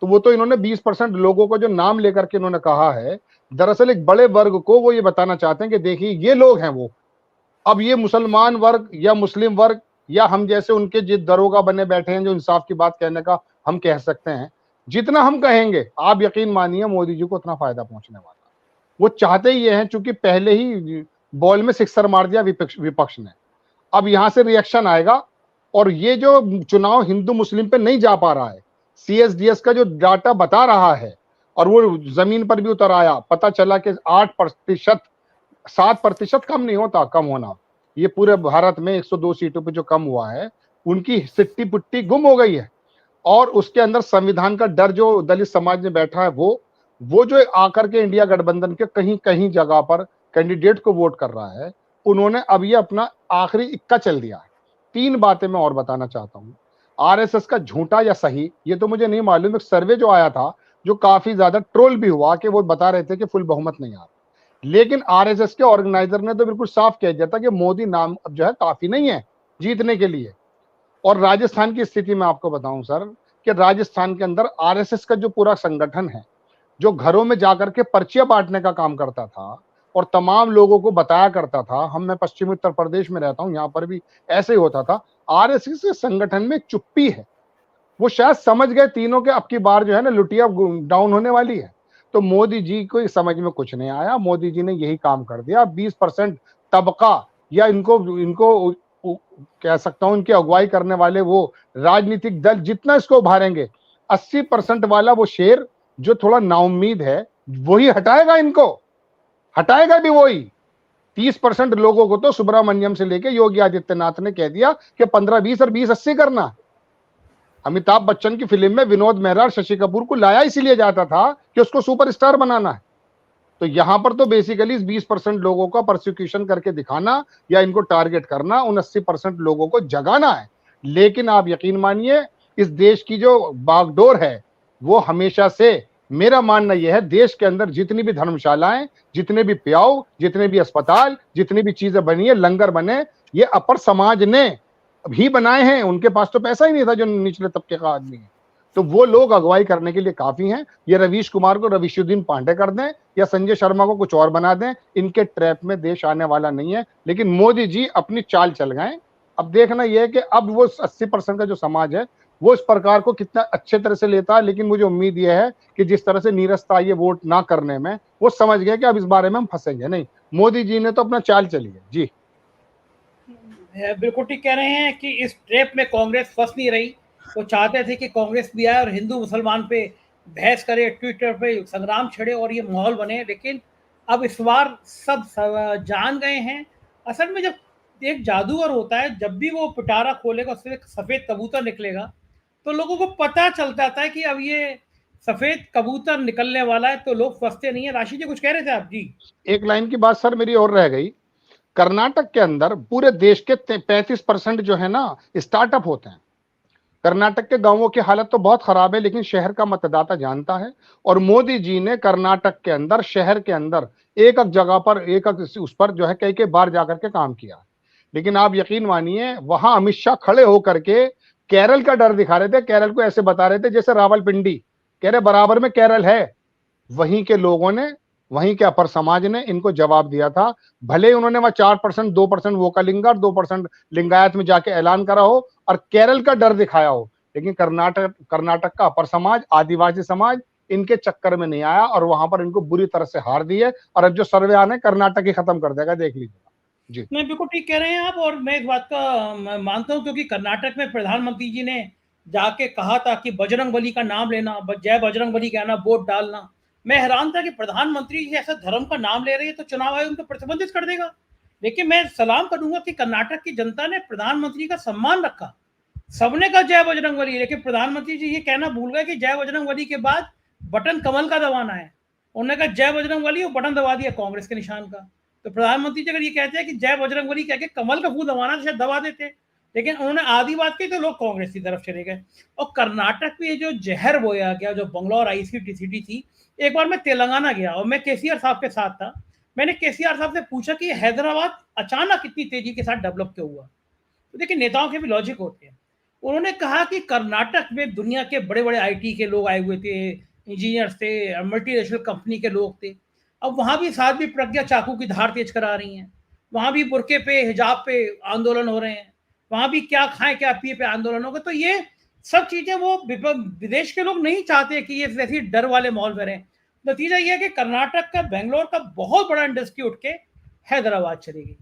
तो वो तो इन्होंने 20% लोगों को जो नाम लेकर के इन्होंने कहा है, दरअसल एक बड़े वर्ग को वो ये बताना चाहते हैं कि देखिए ये लोग हैं वो। अब ये मुसलमान वर्ग या मुस्लिम वर्ग या हम जैसे उनके जिस दरोगा बने बैठे हैं जो इंसाफ की बात कहने का हम कह सकते हैं, जितना हम कहेंगे आप यकीन मानिए मोदी जी को उतना फायदा पहुंचने वाला। वो चाहते ही ये हैं, चूंकि पहले ही बॉल में सिक्सर मार दिया विपक्ष ने, अब यहां से रिएक्शन आएगा। और ये जो चुनाव हिंदू मुस्लिम पे नहीं जा पा रहा है, CSDS का जो डाटा बता रहा है, और वो जमीन पर भी उतर आया, पता चला कि 8%, 7% कम नहीं होता, कम होना ये पूरे भारत में 102 सीटों पे जो कम हुआ है, उनकी सिट्टी पुट्टी गुम हो गई है। और उसके अंदर संविधान का डर जो दलित समाज में बैठा है, वो जो आकर के इंडिया गठबंधन के कहीं कहीं जगह पर कैंडिडेट को वोट कर रहा है, उन्होंने अब ये अपना आखिरी इक्का चल दिया है। 3 बातें मैं और बताना चाहता हूँ। RSS का झूठा या सही ये तो मुझे नहीं मालूम। एक सर्वे जो आया था जो काफी ज्यादा ट्रोल भी हुआ कि वो बता रहे थे कि फुल बहुमत नहीं आ रहा, लेकिन RSS के ऑर्गेनाइजर ने तो बिल्कुल साफ कह दिया था कि मोदी नाम अब जो है काफी नहीं है जीतने के लिए। और राजस्थान की स्थिति में आपको बताऊं सर कि राजस्थान के अंदर RSS का जो पूरा संगठन है, जो घरों में जाकर के पर्चियां बांटने का काम करता था और तमाम लोगों को बताया करता था, मैं पश्चिमी उत्तर प्रदेश में रहता हूं, यहाँ पर भी ऐसे ही होता था। RSS के संगठन में चुप्पी है। वो शायद समझ गए तीनों के अब की बार जो है ना लुटिया डाउन होने वाली है। तो मोदी जी को समझ में कुछ नहीं आया, मोदी जी ने यही काम कर दिया। 20% तबका या इनको कह सकता हूं इनकी अगुवाई करने वाले वो राजनीतिक दल जितना इसको उभारेंगे, 80% वाला वो शेर जो थोड़ा नाउम्मीद है वही हटाएगा, इनको हटाएगा भी वही। 30% लोगों को तो सुब्रमण्यम से लेके योगी आदित्यनाथ ने कह दिया कि 15-20 और 20-80 करना। अमिताभ बच्चन की फिल्म में विनोद मेहरा और शशि कपूर को लाया इसीलिए जाता था कि उसको सुपरस्टार बनाना है। तो यहां पर तो बेसिकली इस 20% लोगों का प्रोसिक्यूशन करके दिखाना या इनको टारगेट करना, उन 80% लोगों को जगाना है। लेकिन आप यकीन मानिए इस देश की जो बागडोर है वो हमेशा से, मेरा मानना यह है, देश के अंदर जितनी भी धर्मशालाएं, जितने भी प्याऊ, जितने भी अस्पताल, जितनी भी चीजें बनी है, लंगर बने, ये अपर समाज ने भी बनाए हैं। उनके पास तो पैसा ही नहीं था जो निचले तबके का आदमी है। तो वो लोग अगुवाई करने के लिए काफी हैं। ये रवीश कुमार को रवीशुद्दीन पांडे कर दें या संजय शर्मा को कुछ और बना दें, इनके ट्रैप में देश आने वाला नहीं है। लेकिन मोदी जी अपनी चाल चल गए। अब देखना यह है कि अब वो 80% का जो समाज है वो इस प्रकार को कितना अच्छे तरह से लेता है। लेकिन मुझे उम्मीद यह है कि जिस तरह से नीरसता आई है वोट ना करने में, वो समझ गए कि अब इस बारे में हम फंसेंगे नहीं। मोदी जी ने तो अपना चाल चली है। जी बिल्कुल ठीक कह रहे हैं कि इस ट्रैप में कांग्रेस फंस नहीं रही। वो चाहते थे कि कांग्रेस भी आए और हिंदू मुसलमान पे बहस करे, ट्विटर पे संग्राम छेड़े और ये माहौल बने। लेकिन अब इस बार सब जान गए हैं। असल में जब एक जादूगर होता है, जब भी वो पिटारा खोलेगा उससे एक सफेद कबूतर निकलेगा, तो लोगों को पता चल जाता है कि अब ये सफेद कबूतर निकलने वाला है, तो लोग फंसते नहीं है। राशि जी कुछ कह रहे थे आप? जी एक लाइन की बात सर मेरी और रह गई। कर्नाटक के अंदर पूरे देश के 35% जो है ना स्टार्टअप होते हैं। कर्नाटक के गांवों की हालत तो बहुत खराब है, लेकिन शहर का मतदाता जानता है। और मोदी जी ने कर्नाटक के अंदर, शहर के अंदर एक एक जगह पर, एक एक उस पर जो है कई बार जाकर के काम किया। लेकिन आप यकीन मानिए, वहां अमित शाह खड़े होकर के केरल का डर दिखा रहे थे। केरल को ऐसे बता रहे थे जैसे रावलपिंडी, कह रहे बराबर में केरल है। वहीं के लोगों ने, वहीं के अपर समाज ने इनको जवाब दिया था। भले उन्होंने वहां 4%, 2% वोकलिंगा और 2% लिंगायत में जाके ऐलान करा हो और केरल का डर दिखाया हो, लेकिन कर्नाटक का अपर समाज, आदिवासी समाज इनके चक्कर में नहीं आया और वहां पर इनको बुरी तरह से हार दी है। और अब जो सर्वे आने कर्नाटक ही खत्म कर देगा, देख लीजिएगा जी। नहीं, बिल्कुल ठीक कह रहे हैं आप। और मैं इस बात का मानता हूं, क्योंकि कर्नाटक में प्रधानमंत्री जी ने जाके कहा था कि बजरंगबली का नाम लेना, जय बजरंगबली कहना, वोट डालना। मैं हैरान था कि प्रधानमंत्री जी ऐसा धर्म का नाम ले रहे हैं तो चुनाव आयोग उनको प्रतिबंधित कर देगा। लेकिन मैं सलाम करूंगा कि कर्नाटक की जनता ने प्रधानमंत्री का सम्मान रखा। सबने कहा जय बजरंगबली, लेकिन प्रधानमंत्री जी ये कहना भूल गए कि जय बजरंगबली के बाद बटन कमल का दबाना है। उन्होंने कहा जय बजरंगबली और बटन दबा दिया कांग्रेस के निशान का। तो प्रधानमंत्री जी अगर ये कहते हैं कि जय बजरंगबली कह के कमल का फूल दबाना तो शायद दबा देते, लेकिन उन्होंने आधी बात की तो लोग कांग्रेस की तरफ चले गए। और कर्नाटक में जो जहर बोया गया, जो बंगलौर आईसीटी थी, एक बार मैं तेलंगाना गया और मैं केसीआर साहब के साथ था। मैंने केसीआर साहब से पूछा कि हैदराबाद अचानक इतनी तेजी के साथ डेवलप क्यों हुआ। तो देखिए, नेताओं के भी लॉजिक होते हैं। उन्होंने कहा कि कर्नाटक में दुनिया के बड़े बड़े आईटी के लोग आए हुए थे, इंजीनियर्स थे, मल्टीनेशनल कंपनी के लोग थे। अब वहां भी साथ भी प्रज्ञा चाकू की धार तेज करा रही हैं, वहां भी बुरके पे, हिजाब पे आंदोलन हो रहे हैं, वहां भी क्या खाएं क्या पिए पे आंदोलन होगा। तो ये सब चीजें वो विदेश के लोग नहीं चाहते कि ये ऐसी डर वाले माहौल में रहें। नतीजा ये है कि कर्नाटक का, बेंगलोर का बहुत बड़ा इंडस्ट्री उठ के हैदराबाद चली गई।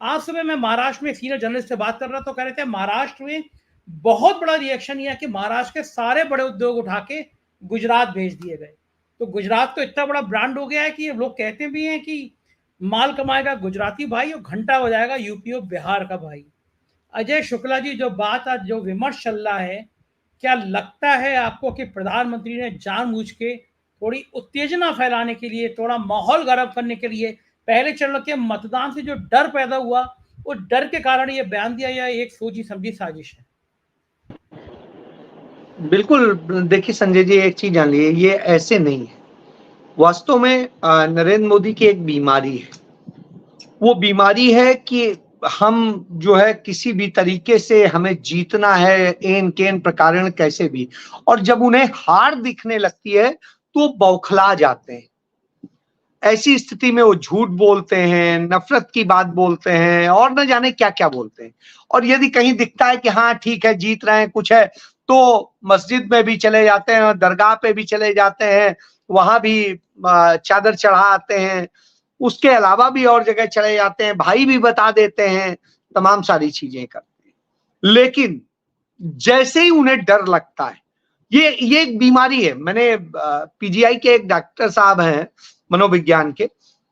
आज सुबह मैं महाराष्ट्र में सीनियर जर्नलिस्ट से बात कर रहा, तो कह रहे थे महाराष्ट्र में बहुत बड़ा रिएक्शन यह है कि महाराष्ट्र के सारे बड़े उद्योग उठा के गुजरात भेज दिए गए। तो गुजरात तो इतना बड़ा ब्रांड हो गया है कि लोग कहते भी हैं कि माल कमाएगा गुजराती भाई और घंटा हो जाएगा यूपी और बिहार का भाई। अजय शुक्ला जी, जो बात आज जो विमर्श चल रहा है, क्या लगता है आपको कि प्रधानमंत्री ने जानबूझ के थोड़ी उत्तेजना फैलाने के लिए, थोड़ा माहौल गर्म करने के लिए, पहले चरण के मतदान से जो डर पैदा हुआ, उस डर के कारण ये बयान दिया, या एक सोची समझी साजिश है? बिल्कुल। देखिए संजय जी, एक चीज जान लीजिए, ये ऐसे नहीं है। वास्तव में नरेंद्र मोदी की एक बीमारी है। वो बीमारी है कि हम जो है किसी भी तरीके से हमें जीतना है, एन केन प्रकारण कैसे भी, और जब उन्हें हार दिखने लगती है तो बौखला जाते हैं। ऐसी स्थिति में वो झूठ बोलते हैं, नफरत की बात बोलते हैं और न जाने क्या क्या बोलते हैं। और यदि कहीं दिखता है कि हाँ ठीक है, जीत रहे हैं, कुछ है, तो मस्जिद में भी चले जाते हैं, दरगाह पे भी चले जाते हैं, वहां भी चादर चढ़ा आते हैं, उसके अलावा भी और जगह चले जाते हैं, भाई भी बता देते हैं, तमाम सारी चीजें करते हैं। लेकिन जैसे ही उन्हें डर लगता है, ये एक बीमारी है। मैंने पीजीआई के एक डॉक्टर साहब हैं मनोविज्ञान के,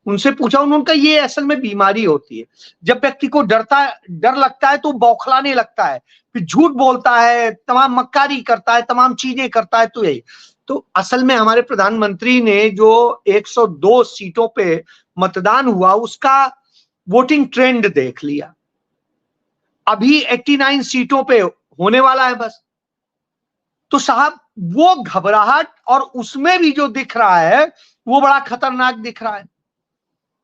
उनसे पूछा, उनका ये असल में बीमारी होती है। जब व्यक्ति को डर लगता है तो बौखलाने लगता है, फिर झूठ बोलता है, तमाम मक्कारी करता है, तमाम चीजें करता है। तो यही तो असल में हमारे प्रधानमंत्री ने जो 102 सीटों पे मतदान हुआ, उसका वोटिंग ट्रेंड देख लिया। अभी 89 सीटों पे होने वाला है बस। तो साहब, वो घबराहट और उसमें भी जो दिख रहा है वो बड़ा खतरनाक दिख रहा है।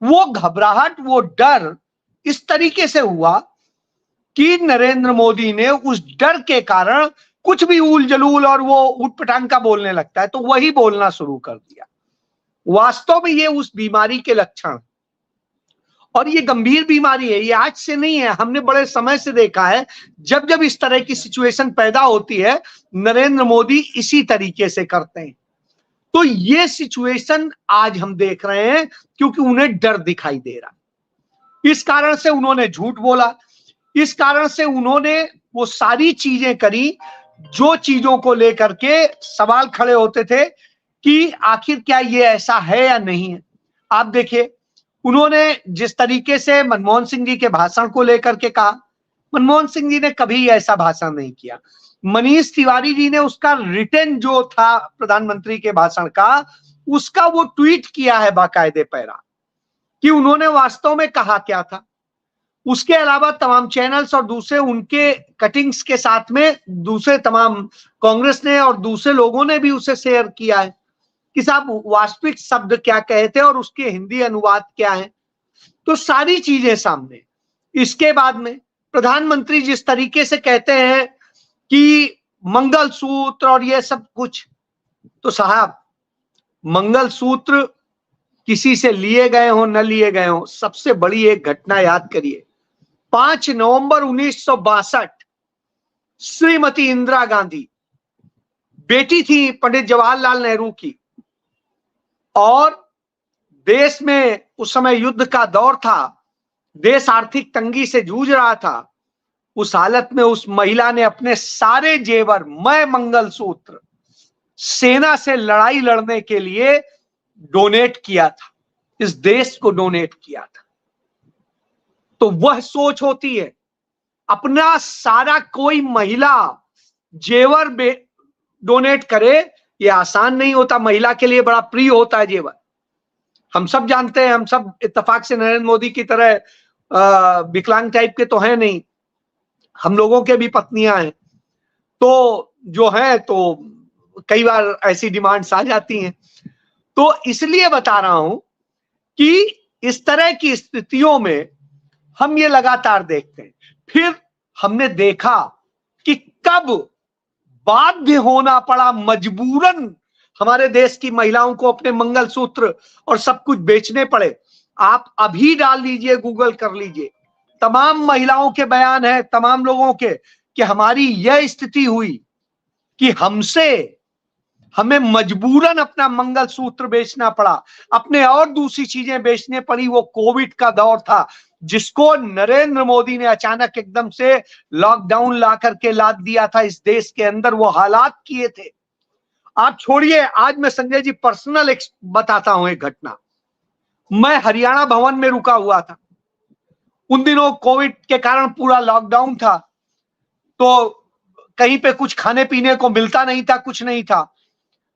वो घबराहट, वो डर इस तरीके से हुआ कि नरेंद्र मोदी ने उस डर के कारण कुछ भी उल जलूल और वो उटपटांग का बोलने लगता है, तो वही बोलना शुरू कर दिया। वास्तव में ये उस बीमारी के लक्षण, और ये गंभीर बीमारी है, ये आज से नहीं है। हमने बड़े समय से देखा है, जब जब इस तरह की सिचुएशन पैदा होती है, नरेंद्र मोदी इसी तरीके से करते हैं। तो ये सिचुएशन आज हम देख रहे हैं क्योंकि उन्हें डर दिखाई दे रहा। इस कारण से उन्होंने झूठ बोला, इस कारण से उन्होंने वो सारी चीजें करी जो चीजों को लेकर के सवाल खड़े होते थे कि आखिर क्या ये ऐसा है या नहीं है। आप देखिए, उन्होंने जिस तरीके से मनमोहन सिंह जी के भाषण को लेकर के कहा, मनमोहन सिंह जी ने कभी ऐसा भाषण नहीं किया। मनीष तिवारी जी ने उसका रिटन जो था प्रधानमंत्री के भाषण का, उसका वो ट्वीट किया है बाकायदे पैरा कि उन्होंने वास्तव में कहा क्या था। उसके अलावा तमाम चैनल्स और दूसरे उनके कटिंग्स के साथ में दूसरे तमाम कांग्रेस ने और दूसरे लोगों ने भी उसे शेयर किया है कि साहब वास्तविक शब्द क्या कहते हैं और उसके हिंदी अनुवाद क्या है। तो सारी चीजें सामने। इसके बाद में प्रधानमंत्री जिस तरीके से कहते हैं कि मंगलसूत्र और ये सब कुछ, तो साहब मंगलसूत्र किसी से लिए गए हो न लिए गए हो, सबसे बड़ी एक घटना याद करिए। 5 नवंबर 1962 श्रीमती इंदिरा गांधी बेटी थी पंडित जवाहरलाल नेहरू की, और देश में उस समय युद्ध का दौर था, देश आर्थिक तंगी से जूझ रहा था। उस हालत में उस महिला ने अपने सारे जेवर, मैं मंगलसूत्र, सेना से लड़ाई लड़ने के लिए डोनेट किया था, इस देश को डोनेट किया था। तो वह सोच होती है, अपना सारा कोई महिला जेवर डोनेट करे, यह आसान नहीं होता। महिला के लिए बड़ा प्रिय होता है जेवर, हम सब जानते हैं। हम सब इत्तेफाक से नरेंद्र मोदी की तरह विकलांग टाइप के तो हैं नहीं, हम लोगों के भी पत्नियां हैं, तो जो है तो कई बार ऐसी डिमांड्स आ जाती हैं। तो इसलिए बता रहा हूं कि इस तरह की स्थितियों में हम ये लगातार देखते हैं। फिर हमने देखा कि कब बाध्य होना पड़ा, मजबूरन हमारे देश की महिलाओं को अपने मंगलसूत्र और सब कुछ बेचने पड़े। आप अभी डाल लीजिए, गूगल कर लीजिए, तमाम महिलाओं के बयान है, तमाम लोगों के, कि हमारी यह स्थिति हुई कि हमें मजबूरन अपना मंगलसूत्र बेचना पड़ा, अपने और दूसरी चीजें बेचने पड़ी। वो कोविड का दौर था जिसको नरेंद्र मोदी ने अचानक एकदम से लॉकडाउन ला करके लाद दिया था इस देश के अंदर, वो हालात किए थे। आप छोड़िए, आज मैं संजय जी पर्सनल बताता हूं एक घटना। मैं हरियाणा भवन में रुका हुआ था, उन दिनों कोविड के कारण पूरा लॉकडाउन था, तो कहीं पे कुछ खाने पीने को मिलता नहीं था, कुछ नहीं था।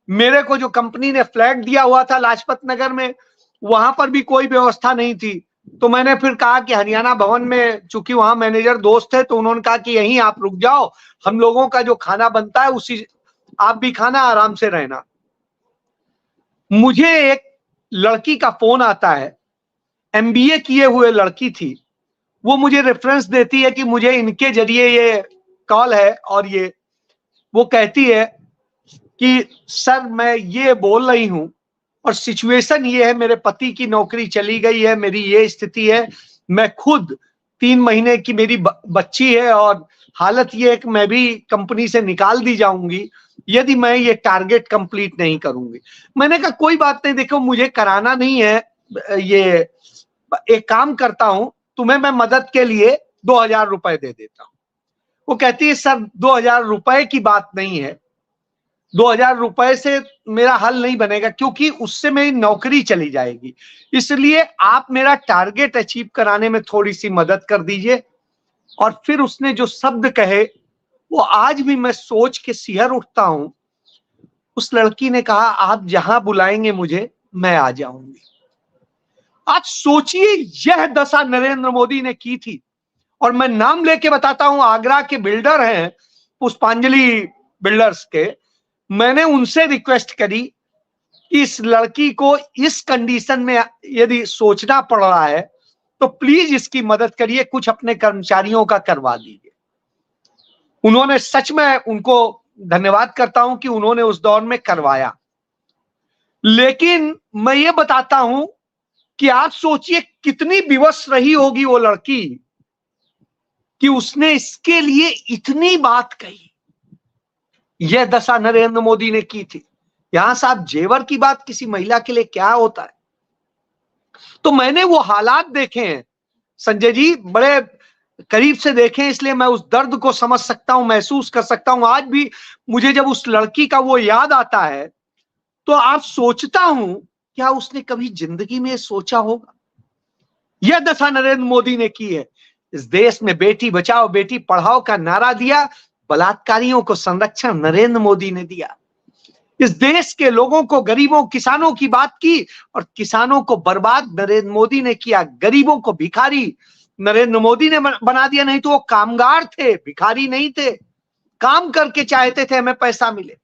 मेरे को जो कंपनी ने फ्लैट दिया हुआ था लाजपत नगर में, वहां पर भी कोई व्यवस्था नहीं थी। तो मैंने फिर कहा कि हरियाणा भवन में, चूंकि वहां मैनेजर दोस्त है, तो उन्होंने कहा कि यहीं आप रुक जाओ, हम लोगों का जो खाना बनता है उसी आप भी खाना, आराम से रहना। मुझे एक लड़की का फोन आता है, MBA किए हुए लड़की थी, वो मुझे रेफरेंस देती है कि मुझे इनके जरिए ये कॉल है, और ये वो कहती है कि सर मैं ये बोल रही हूं और सिचुएशन ये है, मेरे पति की नौकरी चली गई है, मेरी ये स्थिति है, मैं खुद 3 महीने की मेरी बच्ची है, और हालत ये है कि मैं भी कंपनी से निकाल दी जाऊंगी यदि मैं ये टारगेट कंप्लीट नहीं करूंगी। मैंने कहा कोई बात नहीं, देखो मुझे कराना नहीं है, ये एक काम करता हूं, तुम्हें मैं मदद के लिए 2000 रुपए दे देता हूं। वो कहती है सर 2000 रुपए की बात नहीं है, 2000 रुपए से मेरा हल नहीं बनेगा, क्योंकि उससे मेरी नौकरी चली जाएगी, इसलिए आप मेरा टारगेट अचीव कराने में थोड़ी सी मदद कर दीजिए। और फिर उसने जो शब्द कहे वो आज भी मैं सोच के सिहर उठता हूं। उस लड़की ने कहा आप जहां बुलाएंगे मुझे, मैं आ जाऊंगी। आज सोचिए, यह दशा नरेंद्र मोदी ने की थी। और मैं नाम लेके बताता हूं, आगरा के बिल्डर हैं पुष्पांजलि बिल्डर्स के, मैंने उनसे रिक्वेस्ट करी कि इस लड़की को इस कंडीशन में यदि सोचना पड़ रहा है तो प्लीज इसकी मदद करिए, कुछ अपने कर्मचारियों का करवा दीजिए। उन्होंने, सच में उनको धन्यवाद करता हूं कि उन्होंने उस दौर में करवाया। लेकिन मैं ये बताता हूं कि आप सोचिए कितनी विवश रही होगी वो लड़की कि उसने इसके लिए इतनी बात कही। यह दशा नरेंद्र मोदी ने की थी। यहां साहब जेवर की बात किसी महिला के लिए क्या होता है। तो मैंने वो हालात देखे हैं संजय जी, बड़े करीब से देखे, इसलिए मैं उस दर्द को समझ सकता हूं, महसूस कर सकता हूं। आज भी मुझे जब उस लड़की का वो याद आता है तो आप सोचता हूं क्या उसने कभी जिंदगी में सोचा होगा। यह दशा नरेंद्र मोदी ने की है। इस देश में बेटी बचाओ बेटी पढ़ाओ का नारा दिया, बलात्कारियों को संरक्षण नरेंद्र मोदी ने दिया। इस देश के लोगों को, गरीबों किसानों की बात की और किसानों को बर्बाद नरेंद्र मोदी ने किया। गरीबों को भिखारी नरेंद्र मोदी ने बना दिया, नहीं तो वो कामगार थे, भिखारी नहीं थे, काम करके चाहते थे हमें पैसा मिले।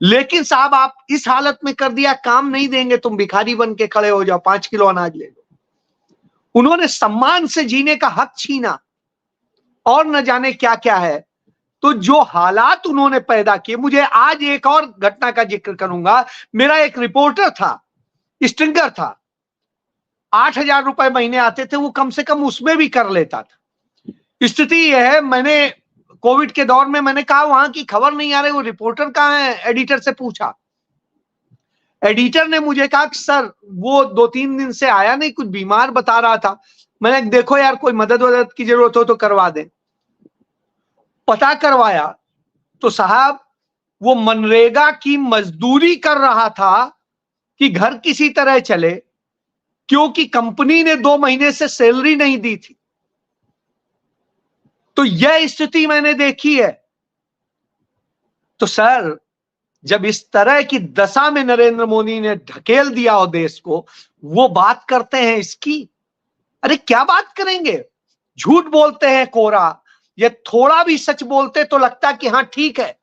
लेकिन साहब आप इस हालत में कर दिया, काम नहीं देंगे, तुम भिखारी बन के खड़े हो जाओ, 5 किलो अनाज ले लो। उन्होंने सम्मान से जीने का हक छीना और न जाने क्या क्या है। तो जो हालात उन्होंने पैदा किए, मुझे आज एक और घटना का जिक्र करूंगा। मेरा एक रिपोर्टर था, स्ट्रिंगर था, 8,000 रुपए महीने आते थे, वो कम से कम उसमें भी कर लेता था। स्थिति यह है, मैंने कोविड के दौर में मैंने कहा वहां की खबर नहीं आ रही, वो रिपोर्टर कहाँ है, एडिटर से पूछा। एडिटर ने मुझे कहा कि सर वो 2-3 दिन से आया नहीं, कुछ बीमार बता रहा था। मैंने देखो यार कोई मदद की जरूरत हो तो करवा दे। पता करवाया तो साहब वो मनरेगा की मजदूरी कर रहा था कि घर किसी तरह चले, क्योंकि कंपनी ने 2 महीने से सैलरी नहीं दी थी। तो यह स्थिति मैंने देखी है। तो सर जब इस तरह की दशा में नरेंद्र मोदी ने ढकेल दिया हो देश को, वो बात करते हैं इसकी। अरे क्या बात करेंगे, झूठ बोलते हैं कोरा, ये थोड़ा भी सच बोलते तो लगता कि हाँ ठीक है।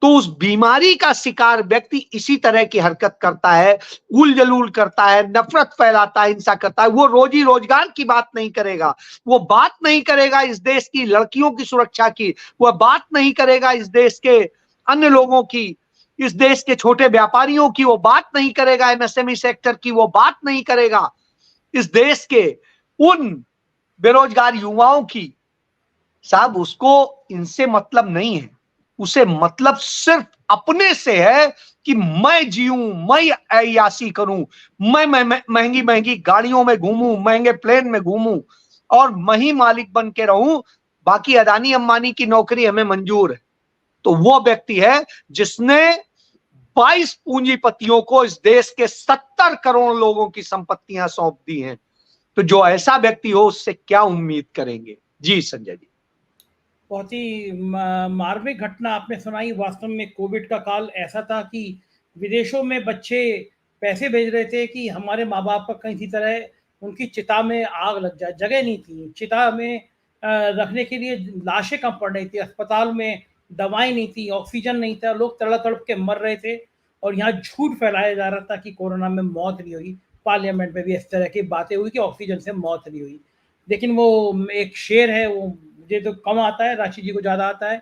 तो उस बीमारी का शिकार व्यक्ति इसी तरह की हरकत करता है, उल जलूल करता है, नफरत फैलाता है, हिंसा करता है। वो रोजी रोजगार की बात नहीं करेगा, वो बात नहीं करेगा इस देश की लड़कियों की सुरक्षा की, वह बात नहीं करेगा इस देश के अन्य लोगों की, इस देश के छोटे व्यापारियों की, वो बात नहीं करेगा एमएसएमई सेक्टर की, वो बात नहीं करेगा इस देश के उन बेरोजगार युवाओं की। साहब उसको इनसे मतलब नहीं है, उसे मतलब सिर्फ अपने से है कि मैं जीऊं, मैं अय्याशी करूं, मैं महंगी महंगी गाड़ियों में घूमूं, महंगे प्लेन में घूमूं और मैं ही मालिक बन के रहूं, बाकी अदानी अंबानी की नौकरी हमें मंजूर है। तो वो व्यक्ति है जिसने 22 पूंजीपतियों को इस देश के 70 करोड़ लोगों की संपत्तियां सौंप दी हैं। तो जो ऐसा व्यक्ति हो उससे क्या उम्मीद करेंगे। जी संजय जी, बहुत ही मार्मिक घटना आपने सुनाई। वास्तव में कोविड का काल ऐसा था कि विदेशों में बच्चे पैसे भेज रहे थे कि हमारे माँ बाप का कहीं किसी तरह उनकी चिता में आग लग जाए। जगह नहीं थी चिता में रखने के लिए, लाशें कम पड़ रही थी, अस्पताल में दवाई नहीं थी, ऑक्सीजन नहीं था, लोग तड़प तड़प के मर रहे थे। और यहाँ झूठ फैलाया जा रहा था कि कोरोना में मौत नहीं हुई। पार्लियामेंट में भी इस तरह की बातें हुई कि ऑक्सीजन से मौत नहीं हुई। लेकिन वो एक शेर है, वो मुझे तो कम आता है, राशि जी को ज़्यादा आता है।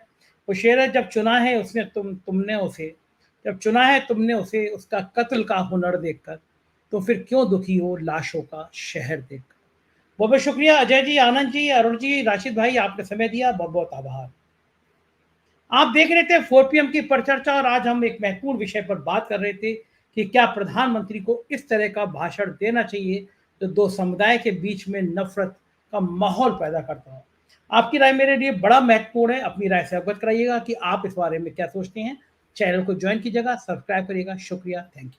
वो शेर है, जब चुना है उसने तुमने उसे उसका कत्ल का हुनर देखकर, तो फिर क्यों दुखी हो लाशों का शहर देखकर। बहुत बहुत शुक्रिया अजय जी, आनंद जी, अरुण जी, राशिद भाई, आपने समय दिया, बहुत बहुत आभार। आप देख रहे थे 4 PM की परिचर्चा और आज हम एक महत्वपूर्ण विषय पर बात कर रहे थे कि क्या प्रधानमंत्री को इस तरह का भाषण देना चाहिए जो 2 समुदाय के बीच में नफरत का माहौल पैदा करता हो। आपकी राय मेरे लिए बड़ा महत्वपूर्ण है। अपनी राय से अवगत कराइएगा कि आप इस बारे में क्या सोचते हैं। चैनल को ज्वाइन कीजिएगा, सब्सक्राइब करिएगा। शुक्रिया, थैंक यू।